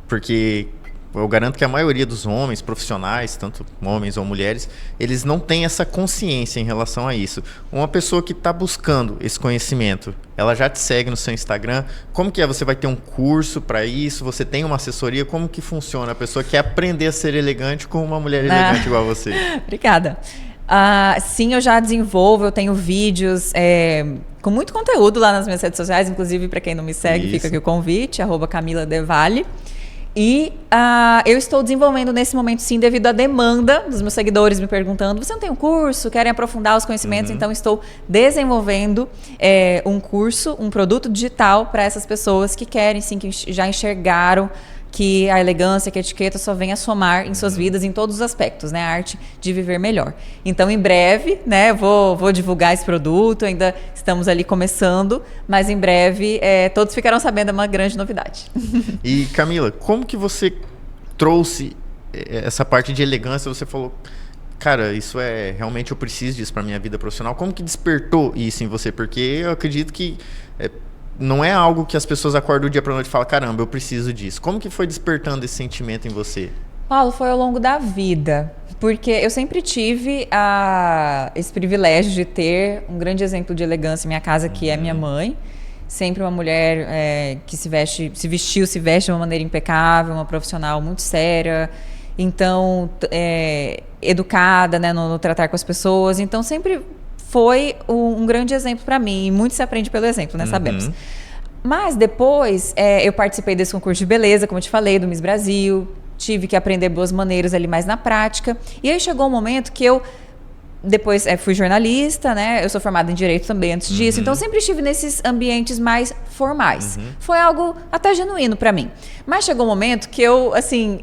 porque eu garanto que a maioria dos homens profissionais, tanto homens ou mulheres, eles não têm essa consciência em relação a isso. Uma pessoa que está buscando esse conhecimento, ela já te segue no seu Instagram. Como que é? Você vai ter um curso para isso? Você tem uma assessoria? Como que funciona? A pessoa quer aprender a ser elegante com uma mulher elegante igual a você. Obrigada. Sim, eu já desenvolvo, eu tenho vídeos com muito conteúdo lá nas minhas redes sociais, inclusive para quem não me segue, fica aqui o convite, @CamilaDeValle. E eu estou desenvolvendo nesse momento, sim, devido à demanda dos meus seguidores me perguntando: você não tem um curso? Querem aprofundar os conhecimentos? Então, estou desenvolvendo um curso, um produto digital para essas pessoas que querem, sim, que já enxergaram que a elegância, que a etiqueta só vem a somar em suas vidas, em todos os aspectos, né? A arte de viver melhor. Então, em breve, né, vou divulgar esse produto, ainda estamos ali começando, mas em breve todos ficarão sabendo, é uma grande novidade. E, Camila, como que você trouxe essa parte de elegância? Você falou, cara, isso realmente eu preciso disso para minha vida profissional. Como que despertou isso em você? Porque eu acredito que não é algo que as pessoas acordam do dia para noite e falam, caramba, eu preciso disso. Como que foi despertando esse sentimento em você? Paulo, foi ao longo da vida, porque eu sempre tive esse privilégio de ter um grande exemplo de elegância em minha casa, que é minha mãe. Sempre uma mulher que se veste de uma maneira impecável, uma profissional muito séria, então educada, né, no tratar com as pessoas. Então sempre foi um grande exemplo para mim, e muito se aprende pelo exemplo, né, sabemos. Mas depois eu participei desse concurso de beleza, como eu te falei, do Miss Brasil, tive que aprender boas maneiras ali mais na prática, e aí chegou um momento que eu depois fui jornalista, né, eu sou formada em Direito também antes disso, então sempre estive nesses ambientes mais formais. Foi algo até genuíno para mim. Mas chegou um momento que eu, assim,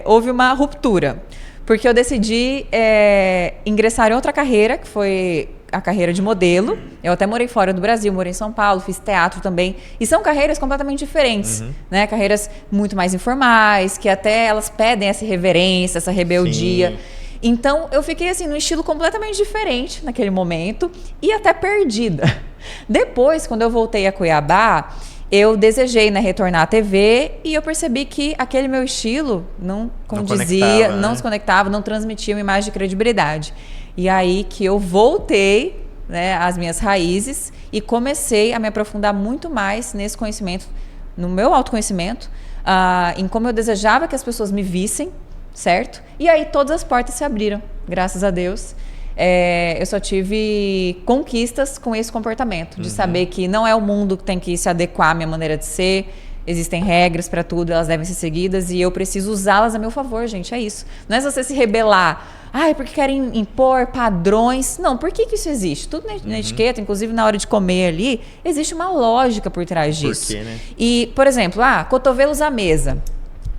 houve uma ruptura, porque eu decidi ingressar em outra carreira, que foi a carreira de modelo. Eu até morei fora do Brasil, morei em São Paulo, fiz teatro também. E são carreiras completamente diferentes, né? Carreiras muito mais informais, que até elas pedem essa reverência, essa rebeldia. Sim. Então, eu fiquei assim, num estilo completamente diferente naquele momento e até perdida. Depois, quando eu voltei a Cuiabá, eu desejei, né, retornar à TV e eu percebi que aquele meu estilo não condizia, não se conectava, não transmitia uma imagem de credibilidade. E aí que eu voltei, né, às minhas raízes e comecei a me aprofundar muito mais nesse conhecimento, no meu autoconhecimento, em como eu desejava que as pessoas me vissem, certo? E aí todas as portas se abriram, graças a Deus. Eu só tive conquistas com esse comportamento, de saber que não é o mundo que tem que se adequar à minha maneira de ser. Existem regras para tudo, elas devem ser seguidas e eu preciso usá-las a meu favor, gente, é isso. Não é só você se rebelar, porque querem impor padrões. Não, por que isso existe? Tudo na etiqueta, inclusive na hora de comer ali, existe uma lógica por trás disso. Por quê, né? E, por exemplo, cotovelos à mesa.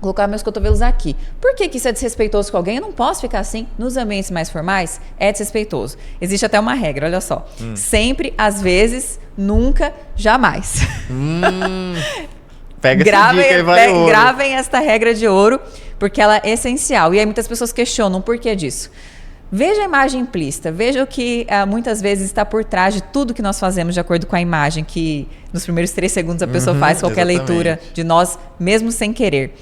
Colocar meus cotovelos aqui. Por que isso é desrespeitoso com alguém? Eu não posso ficar assim. Nos ambientes mais formais, é desrespeitoso. Existe até uma regra, olha só. Sempre, às vezes, nunca, jamais. Pega essa dica e vai ouro. Gravem esta regra de ouro, porque ela é essencial. E aí muitas pessoas questionam o porquê disso. Veja a imagem implícita, veja o que muitas vezes está por trás de tudo que nós fazemos de acordo com a imagem, que nos primeiros 3 segundos a pessoa faz qualquer leitura de nós, mesmo sem querer.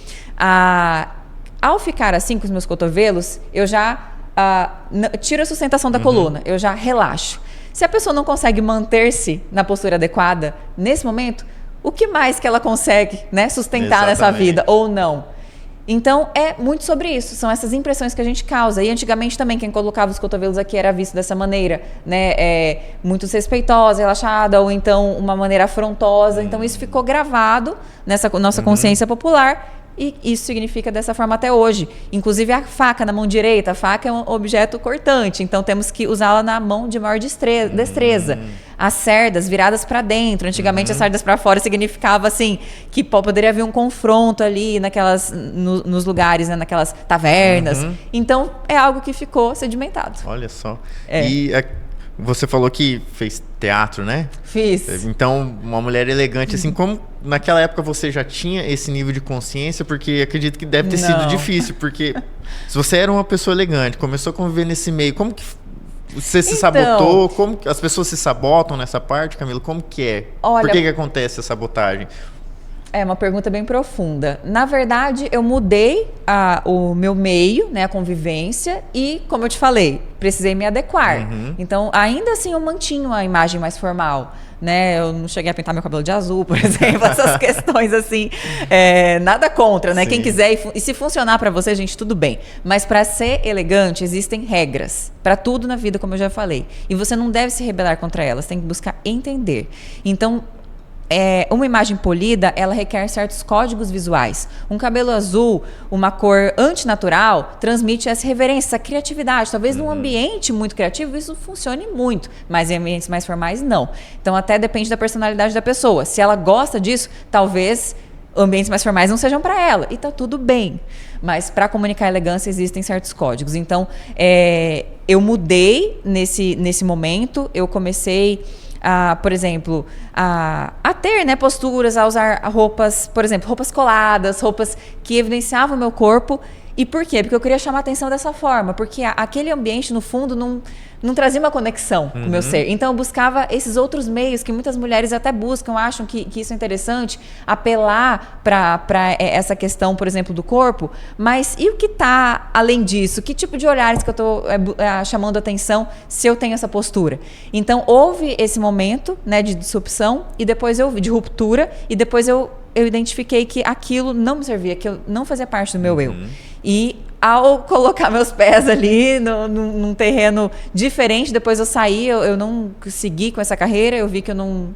Ao ficar assim com os meus cotovelos, eu já tiro a sustentação da coluna, eu já relaxo. Se a pessoa não consegue manter-se na postura adequada, nesse momento, o que mais que ela consegue, né, sustentar nessa vida ou não? Então, é muito sobre isso. São essas impressões que a gente causa. E antigamente também, quem colocava os cotovelos aqui era visto dessa maneira, né? Muito desrespeitosa, relaxada, ou então uma maneira afrontosa. Então, isso ficou gravado nessa nossa consciência popular. E isso significa dessa forma até hoje. Inclusive a faca na mão direita. A faca é um objeto cortante, então temos que usá-la na mão de maior destreza. As cerdas viradas para dentro. Antigamente as cerdas para fora significava assim que poderia haver um confronto ali nos lugares, né, naquelas tavernas. Então é algo que ficou sedimentado. Olha só. E você falou que fez teatro, né? Fiz. Então, uma mulher elegante, assim, como naquela época você já tinha esse nível de consciência? Porque acredito que deve ter sido difícil, porque se você era uma pessoa elegante, começou a conviver nesse meio, como que você se sabotou? Como que as pessoas se sabotam nessa parte, Camila? Como que é? Olha, por que acontece a sabotagem? É uma pergunta bem profunda. Na verdade, eu mudei o meu meio, né, a convivência, e, como eu te falei, precisei me adequar. Então, ainda assim, eu mantinha a imagem mais formal. Né? Eu não cheguei a pintar meu cabelo de azul, por exemplo, essas questões assim, nada contra, né? Sim. Quem quiser, e se funcionar para você, gente, tudo bem. Mas para ser elegante, existem regras para tudo na vida, como eu já falei. E você não deve se rebelar contra elas, tem que buscar entender. Então, uma imagem polida, ela requer certos códigos visuais. Um cabelo azul, uma cor antinatural, transmite essa reverência, essa criatividade. Talvez num ambiente muito criativo isso funcione muito, mas em ambientes mais formais, não. Então, até depende da personalidade da pessoa. Se ela gosta disso, talvez ambientes mais formais não sejam para ela. E tá tudo bem. Mas para comunicar elegância existem certos códigos. Então, eu mudei nesse momento, eu comecei por exemplo, a ter, né, posturas, a usar roupas, por exemplo, roupas coladas, roupas que evidenciavam o meu corpo. E por quê? Porque eu queria chamar a atenção dessa forma, porque aquele ambiente, no fundo, não trazia uma conexão com o meu ser. Então, eu buscava esses outros meios que muitas mulheres até buscam, acham que isso é interessante, apelar para essa questão, por exemplo, do corpo. Mas e o que está além disso? Que tipo de olhares que eu estou chamando a atenção se eu tenho essa postura? Então, houve esse momento, né, de disrupção, e depois de ruptura, e depois eu identifiquei que aquilo não me servia, que eu não fazia parte do meu eu. E ao colocar meus pés ali num terreno diferente, depois eu saí, eu não segui com essa carreira, eu vi que eu não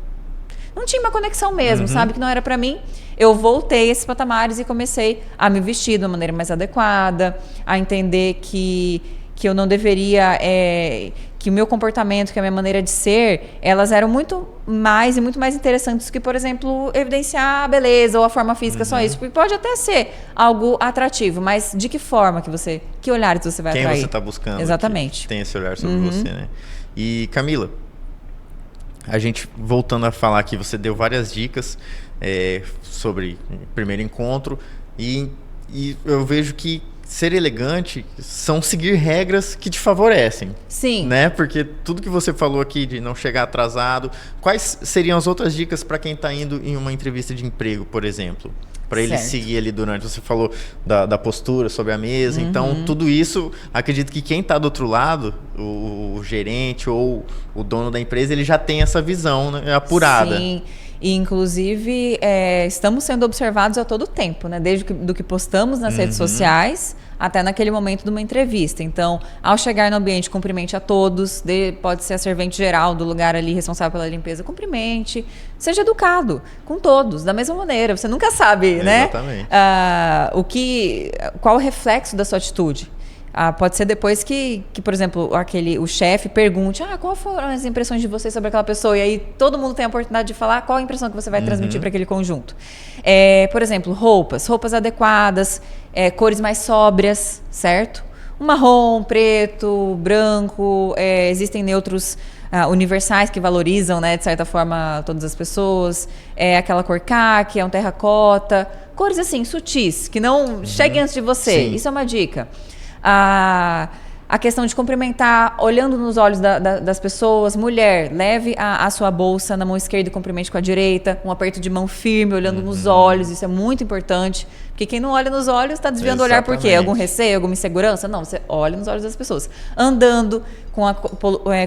tinha uma conexão mesmo, sabe? Que não era pra mim. Eu voltei a esses patamares e comecei a me vestir de uma maneira mais adequada, a entender que eu não deveria... que o meu comportamento, que a minha maneira de ser, elas eram muito mais interessantes que, por exemplo, evidenciar a beleza ou a forma física, só isso. Porque pode até ser algo atrativo, mas de que forma que olhares você vai atrair? Quem você está buscando. Exatamente. Tem esse olhar sobre você, né? E, Camila, a gente, voltando a falar aqui, você deu várias dicas sobre o primeiro encontro e eu vejo que ser elegante são seguir regras que te favorecem. Sim. Né? Porque tudo que você falou aqui de não chegar atrasado, quais seriam as outras dicas para quem está indo em uma entrevista de emprego, por exemplo? Para ele seguir ali durante... Você falou da postura sobre a mesa. Então, tudo isso, acredito que quem está do outro lado, o gerente ou o dono da empresa, ele já tem essa visão, né, apurada. Sim. E, inclusive, estamos sendo observados a todo tempo, né? Desde do que postamos nas redes sociais até naquele momento de uma entrevista. Então, ao chegar no ambiente, cumprimente a todos, pode ser a servente geral do lugar ali responsável pela limpeza, cumprimente, seja educado com todos, da mesma maneira. Você nunca sabe, né? Exatamente. Qual o reflexo da sua atitude. Pode ser depois que, por exemplo, o chefe pergunte qual foram as impressões de vocês sobre aquela pessoa, e aí todo mundo tem a oportunidade de falar qual a impressão que você vai transmitir para aquele conjunto. Por exemplo, roupas adequadas, cores mais sóbrias, certo? Um marrom, preto, branco, existem neutros universais que valorizam, né, de certa forma, todas as pessoas, aquela cor caqui, um terracota, cores assim, sutis, que não cheguem antes de você. Sim. Isso é uma dica. A questão de cumprimentar, olhando nos olhos das pessoas. Mulher, leve a sua bolsa na mão esquerda e cumprimente com a direita. Um aperto de mão firme, olhando nos olhos. Isso é muito importante. Porque quem não olha nos olhos está desviando o olhar por quê? Algum receio, alguma insegurança? Não, você olha nos olhos das pessoas. Andando com a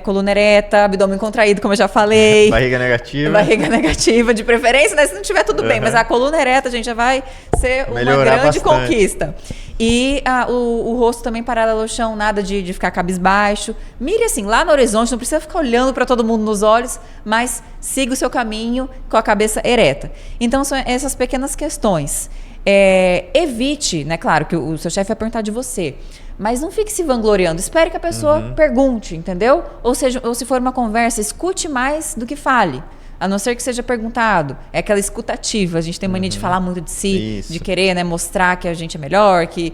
coluna ereta, abdômen contraído, como eu já falei. Barriga negativa. Barriga negativa, de preferência, né? Se não tiver tudo bem. Mas a coluna ereta, gente, já vai ser uma grande conquista. E o rosto também paralelo ao chão, nada de ficar cabisbaixo. Mire assim, lá no horizonte, não precisa ficar olhando para todo mundo nos olhos, mas siga o seu caminho com a cabeça ereta. Então, são essas pequenas questões. Evite, né? Claro que o seu chefe vai perguntar de você, mas não fique se vangloriando. Espere que a pessoa pergunte, entendeu? Ou se for uma conversa, escute mais do que fale. A não ser que seja perguntado. É aquela escutativa. A gente tem mania de falar muito de si, de querer, né, mostrar que a gente é melhor, que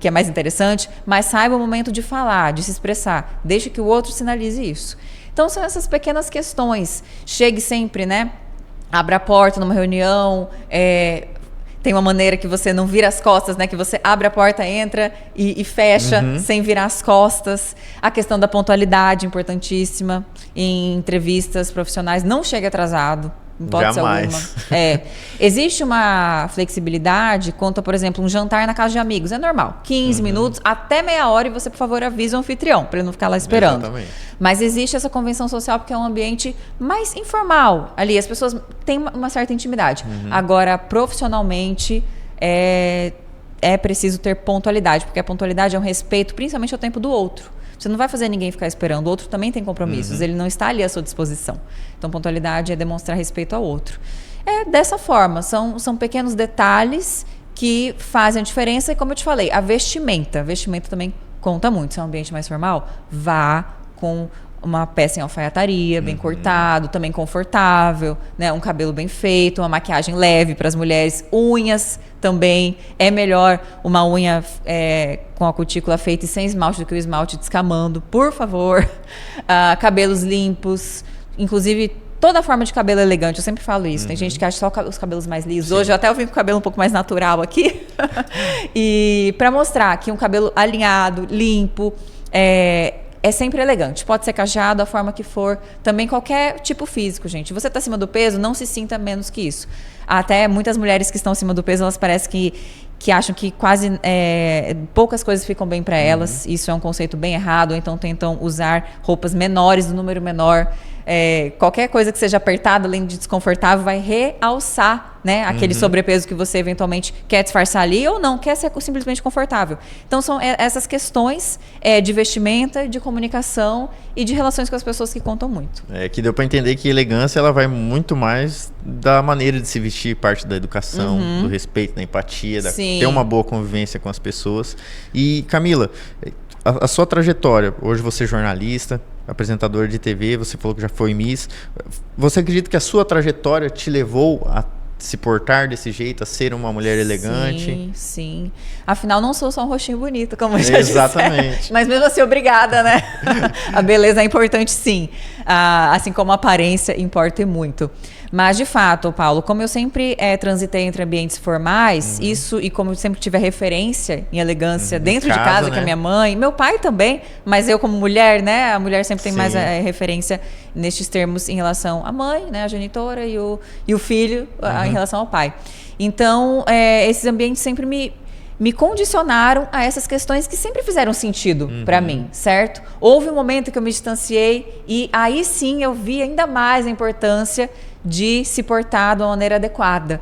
é mais interessante. Mas saiba o momento de falar, de se expressar. Deixe que o outro sinalize isso. Então, são essas pequenas questões. Chegue sempre, né? Abra a porta numa reunião. Tem uma maneira que você não vira as costas, né? Que você abre a porta, entra e fecha sem virar as costas. A questão da pontualidade, importantíssima. Em entrevistas profissionais, não chegue atrasado. Não pode ser alguma. Existe uma flexibilidade quanto a, por exemplo, um jantar na casa de amigos. É normal. 15 minutos, até meia hora, e você, por favor, avisa o anfitrião, para ele não ficar lá esperando. Exatamente. Mas existe essa convenção social porque é um ambiente mais informal. Ali, as pessoas têm uma certa intimidade. Agora, profissionalmente, é preciso ter pontualidade, porque a pontualidade é um respeito, principalmente ao tempo do outro. Você não vai fazer ninguém ficar esperando. O outro também tem compromissos. Ele não está ali à sua disposição. Então, pontualidade é demonstrar respeito ao outro. Dessa forma. São pequenos detalhes que fazem a diferença. E, como eu te falei, a vestimenta. A vestimenta também conta muito. Se é um ambiente mais formal, vá com uma peça em alfaiataria, bem cortado, também confortável, né? Um cabelo bem feito, uma maquiagem leve para as mulheres, unhas também. É melhor uma unha com a cutícula feita e sem esmalte do que o esmalte descamando, por favor. Cabelos limpos, inclusive toda forma de cabelo elegante, eu sempre falo isso. Tem gente que acha só os cabelos mais lisos. Sim. Hoje eu até vim com o cabelo um pouco mais natural aqui. E para mostrar que um cabelo alinhado, limpo, é sempre elegante. Pode ser cacheado, a forma que for. Também qualquer tipo físico, gente. Você está acima do peso, não se sinta menos que isso. Até muitas mulheres que estão acima do peso, elas parecem que acham que quase poucas coisas ficam bem para elas. Isso é um conceito bem errado. Ou então tentam usar roupas menores, do número menor. Qualquer coisa que seja apertada, além de desconfortável, vai realçar, né, aquele sobrepeso que você eventualmente quer disfarçar ali ou não, quer ser simplesmente confortável. Então são essas questões de vestimenta, de comunicação e de relações com as pessoas que contam muito. Que deu para entender que elegância ela vai muito mais da maneira de se vestir, parte da educação, do respeito, da empatia, ter uma boa convivência com as pessoas. E Camila, a sua trajetória, hoje você é jornalista, apresentadora de TV, você falou que já foi Miss. Você acredita que a sua trajetória te levou a se portar desse jeito, a ser uma mulher elegante? Sim. Afinal, não sou só um rostinho bonito, como eu já disse. Exatamente. Mas mesmo assim, obrigada, né? A beleza é importante, sim. Assim como a aparência importa e muito. Mas, de fato, Paulo, como eu sempre transitei entre ambientes formais, isso, e como eu sempre tive a referência em elegância dentro de casa, né? Que a minha mãe, meu pai também, mas eu como mulher, né? A mulher sempre tem mais referência nestes termos em relação à mãe, né? A genitora e o filho em relação ao pai. Então, esses ambientes sempre me condicionaram a essas questões que sempre fizeram sentido para mim, certo? Houve um momento que eu me distanciei e aí sim eu vi ainda mais a importância de se portar de uma maneira adequada.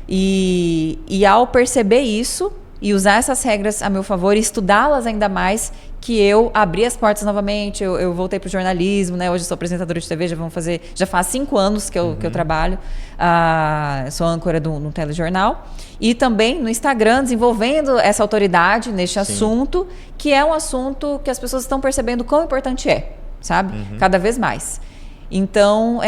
E ao perceber isso e usar essas regras a meu favor e estudá-las ainda mais, que eu abri as portas novamente, eu voltei para o jornalismo, né? Hoje eu sou apresentadora de TV, já faz 5 anos que eu trabalho, sou âncora no telejornal, e também no Instagram, desenvolvendo essa autoridade neste assunto, que é um assunto que as pessoas estão percebendo quão importante é, sabe? Cada vez mais. Então,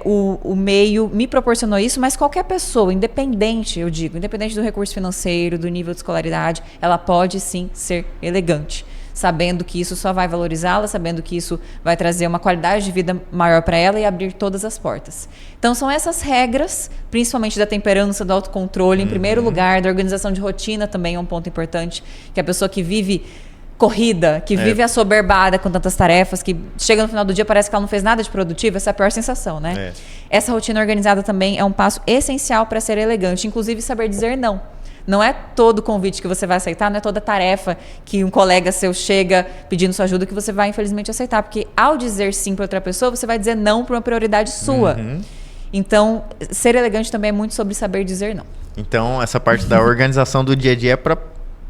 o meio me proporcionou isso, mas qualquer pessoa, independente do recurso financeiro, do nível de escolaridade, ela pode sim ser elegante, sabendo que isso só vai valorizá-la, sabendo que isso vai trazer uma qualidade de vida maior para ela e abrir todas as portas. Então, são essas regras, principalmente da temperança, do autocontrole, em primeiro lugar, da organização de rotina também é um ponto importante, que a pessoa que vive corrida, que vive assoberbada com tantas tarefas, que chega no final do dia parece que ela não fez nada de produtivo, essa é a pior sensação, né? Essa rotina organizada também é um passo essencial para ser elegante, inclusive saber dizer não. Não é todo convite que você vai aceitar, não é toda tarefa que um colega seu chega pedindo sua ajuda que você vai, infelizmente, aceitar. Porque ao dizer sim para outra pessoa, você vai dizer não para uma prioridade sua. Então, ser elegante também é muito sobre saber dizer não. Então, essa parte da organização do dia a dia é para,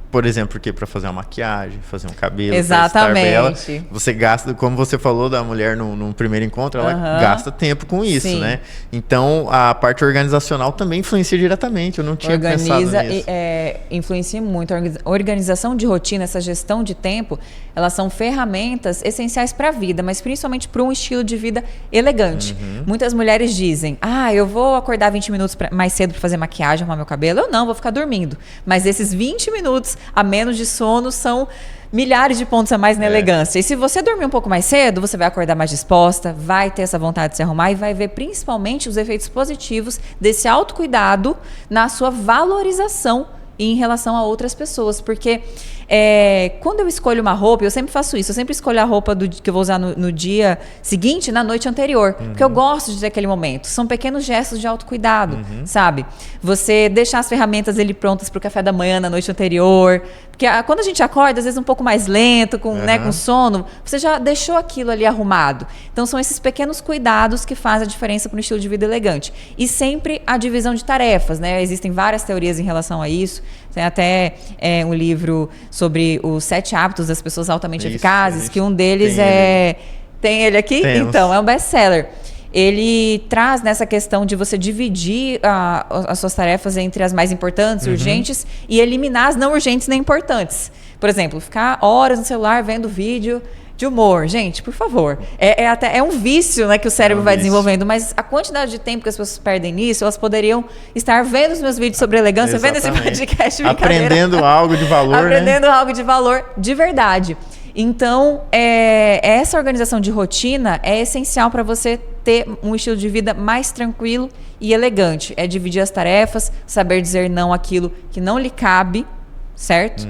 por exemplo, para fazer uma maquiagem, fazer um cabelo, exatamente. Você gasta, como você falou da mulher no primeiro encontro, ela gasta tempo com isso, né? Então, a parte organizacional também influencia diretamente. Eu não tinha pensado nisso. Influencia muito. A organização de rotina, essa gestão de tempo, elas são ferramentas essenciais para a vida, mas principalmente para um estilo de vida elegante. Muitas mulheres dizem, eu vou acordar 20 minutos mais cedo para fazer maquiagem, arrumar meu cabelo. Eu não, vou ficar dormindo. Mas esses 20 minutos a menos de sono são milhares de pontos a mais na elegância. E se você dormir um pouco mais cedo, você vai acordar mais disposta, vai ter essa vontade de se arrumar e vai ver principalmente os efeitos positivos desse autocuidado na sua valorização em relação a outras pessoas. Porque quando eu escolho uma roupa, eu sempre faço isso, eu sempre escolho a roupa que eu vou usar no dia seguinte, na noite anterior, porque eu gosto de ter aquele momento. São pequenos gestos de autocuidado, sabe? Você deixar as ferramentas ali prontas para o café da manhã na noite anterior, porque quando a gente acorda, às vezes um pouco mais lento, com sono, você já deixou aquilo ali arrumado. Então são esses pequenos cuidados que fazem a diferença para um estilo de vida elegante. E sempre a divisão de tarefas, né? Existem várias teorias em relação a isso. Tem até um livro sobre os 7 hábitos das pessoas altamente eficazes, que um deles Tem ele aqui? Temos. Então, é um best-seller. Ele traz nessa questão de você dividir as suas tarefas entre as mais importantes e urgentes e eliminar as não urgentes nem importantes. Por exemplo, ficar horas no celular vendo vídeo de humor. Gente, por favor. É um vício, né, que o cérebro vai desenvolvendo, mas a quantidade de tempo que as pessoas perdem nisso, elas poderiam estar vendo os meus vídeos sobre elegância, vendo esse podcast. Aprendendo algo de valor, Aprendendo algo de valor de verdade. Então, essa organização de rotina é essencial para você ter um estilo de vida mais tranquilo e elegante. É dividir as tarefas, saber dizer não àquilo que não lhe cabe, certo?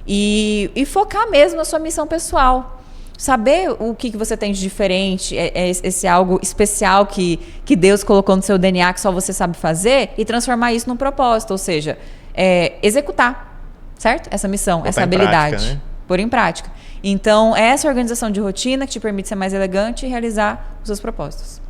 E focar mesmo na sua missão pessoal. Saber o que você tem de diferente, esse algo especial que Deus colocou no seu DNA que só você sabe fazer e transformar isso num propósito, ou seja, executar, certo? Essa missão, essa habilidade. Prática, né? Pôr em prática. Então, é essa organização de rotina que te permite ser mais elegante e realizar os seus propósitos.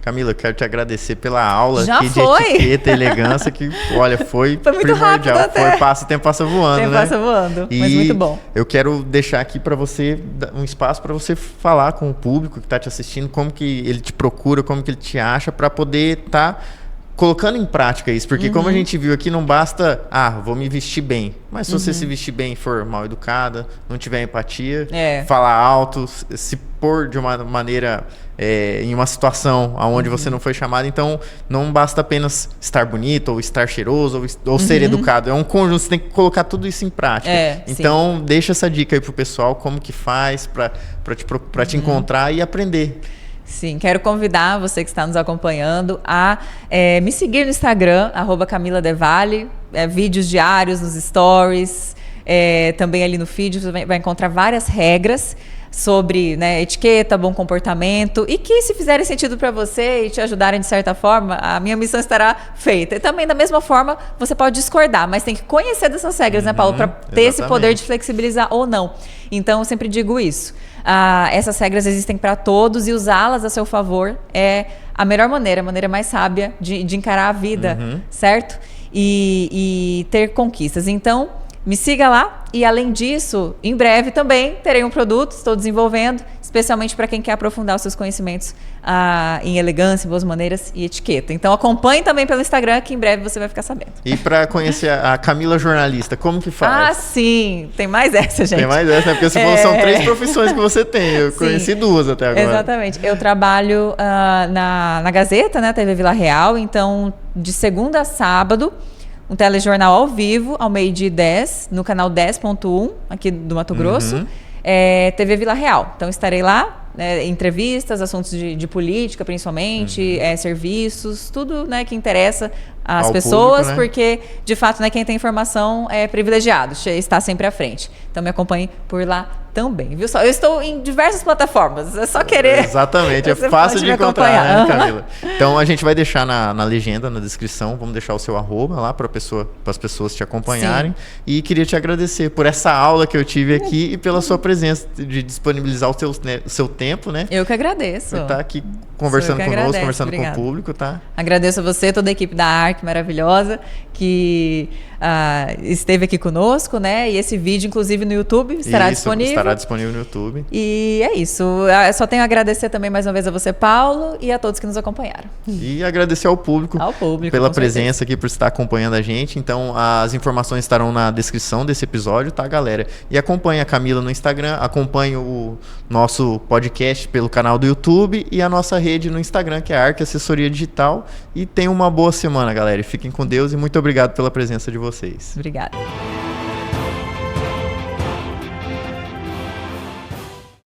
Camila, eu quero te agradecer pela aula Já aqui foi? de etiqueta e elegância, que, olha, foi muito primordial. rápido até. O tempo passa voando, O tempo passa voando, mas muito bom. Eu quero deixar aqui para você, um espaço para você falar com o público que está te assistindo, como que ele te procura, como que ele te acha, para poder estar colocando em prática isso. Porque como a gente viu aqui, não basta, vou me vestir bem. Mas se você se vestir bem e for mal educada, não tiver empatia, falar alto, se pôr de uma maneira... em uma situação onde você não foi chamado, então não basta apenas estar bonito, ou estar cheiroso, ou ser educado. É um conjunto, você tem que colocar tudo isso em prática. Então, deixa essa dica aí pro pessoal, como que faz para te encontrar e aprender. Sim, quero convidar você que está nos acompanhando a me seguir no Instagram, @CamilaDeValle, vídeos diários nos stories, também ali no feed você vai encontrar várias regras sobre, né, etiqueta, bom comportamento, e que se fizerem sentido para você e te ajudarem de certa forma, a minha missão estará feita. E também da mesma forma você pode discordar, mas tem que conhecer dessas regras, né, Paulo, para ter esse poder de flexibilizar ou não. Então eu sempre digo isso. Essas regras existem para todos e usá-las a seu favor é a melhor maneira, a maneira mais sábia de encarar a vida, certo? E ter conquistas. Então, me siga lá e, além disso, em breve também terei um produto, estou desenvolvendo, especialmente para quem quer aprofundar os seus conhecimentos em elegância, boas maneiras e etiqueta. Então, acompanhe também pelo Instagram, que em breve você vai ficar sabendo. E para conhecer a Camila jornalista, como que faz? Ah, sim! Tem mais essa, gente. Tem mais essa, né? Porque você falou, são 3 profissões que você tem. Eu conheci 2 até agora. Exatamente. Eu trabalho na Gazeta, né, TV Vila Real, então, de segunda a sábado, um telejornal ao vivo, ao 12h10, no canal 10.1, aqui do Mato Grosso, TV Vila Real. Então, estarei lá, entrevistas, assuntos de política, principalmente, serviços, tudo, né, que interessa às pessoas, público, né? Porque, de fato, né, quem tem informação é privilegiado, está sempre à frente. Então, me acompanhe por lá também, viu? Eu estou em diversas plataformas, é só querer. Exatamente, é fácil de encontrar, né, Camila? Então, a gente vai deixar na legenda, na descrição, vamos deixar o seu @ lá para as pessoas te acompanharem. Sim. E queria te agradecer por essa aula que eu tive aqui e pela sua presença, de disponibilizar o seu tempo, né? Eu que agradeço. Por estar aqui conversando conosco, conversando com o público, tá? Agradeço a você, toda a equipe da ARC maravilhosa, que esteve aqui conosco, né? E esse vídeo, inclusive, no YouTube estará disponível. Estará disponível no YouTube. E é isso. Eu só tenho a agradecer também mais uma vez a você, Paulo, e a todos que nos acompanharam. E agradecer ao público pela presença aqui, por estar acompanhando a gente. Então, as informações estarão na descrição desse episódio, tá, galera? E acompanhe a Camila no Instagram, acompanhe o nosso podcast pelo canal do YouTube e a nossa rede no Instagram, que é a ARC Assessoria Digital. E tenham uma boa semana, galera. E fiquem com Deus e muito obrigado pela presença de vocês. Obrigada.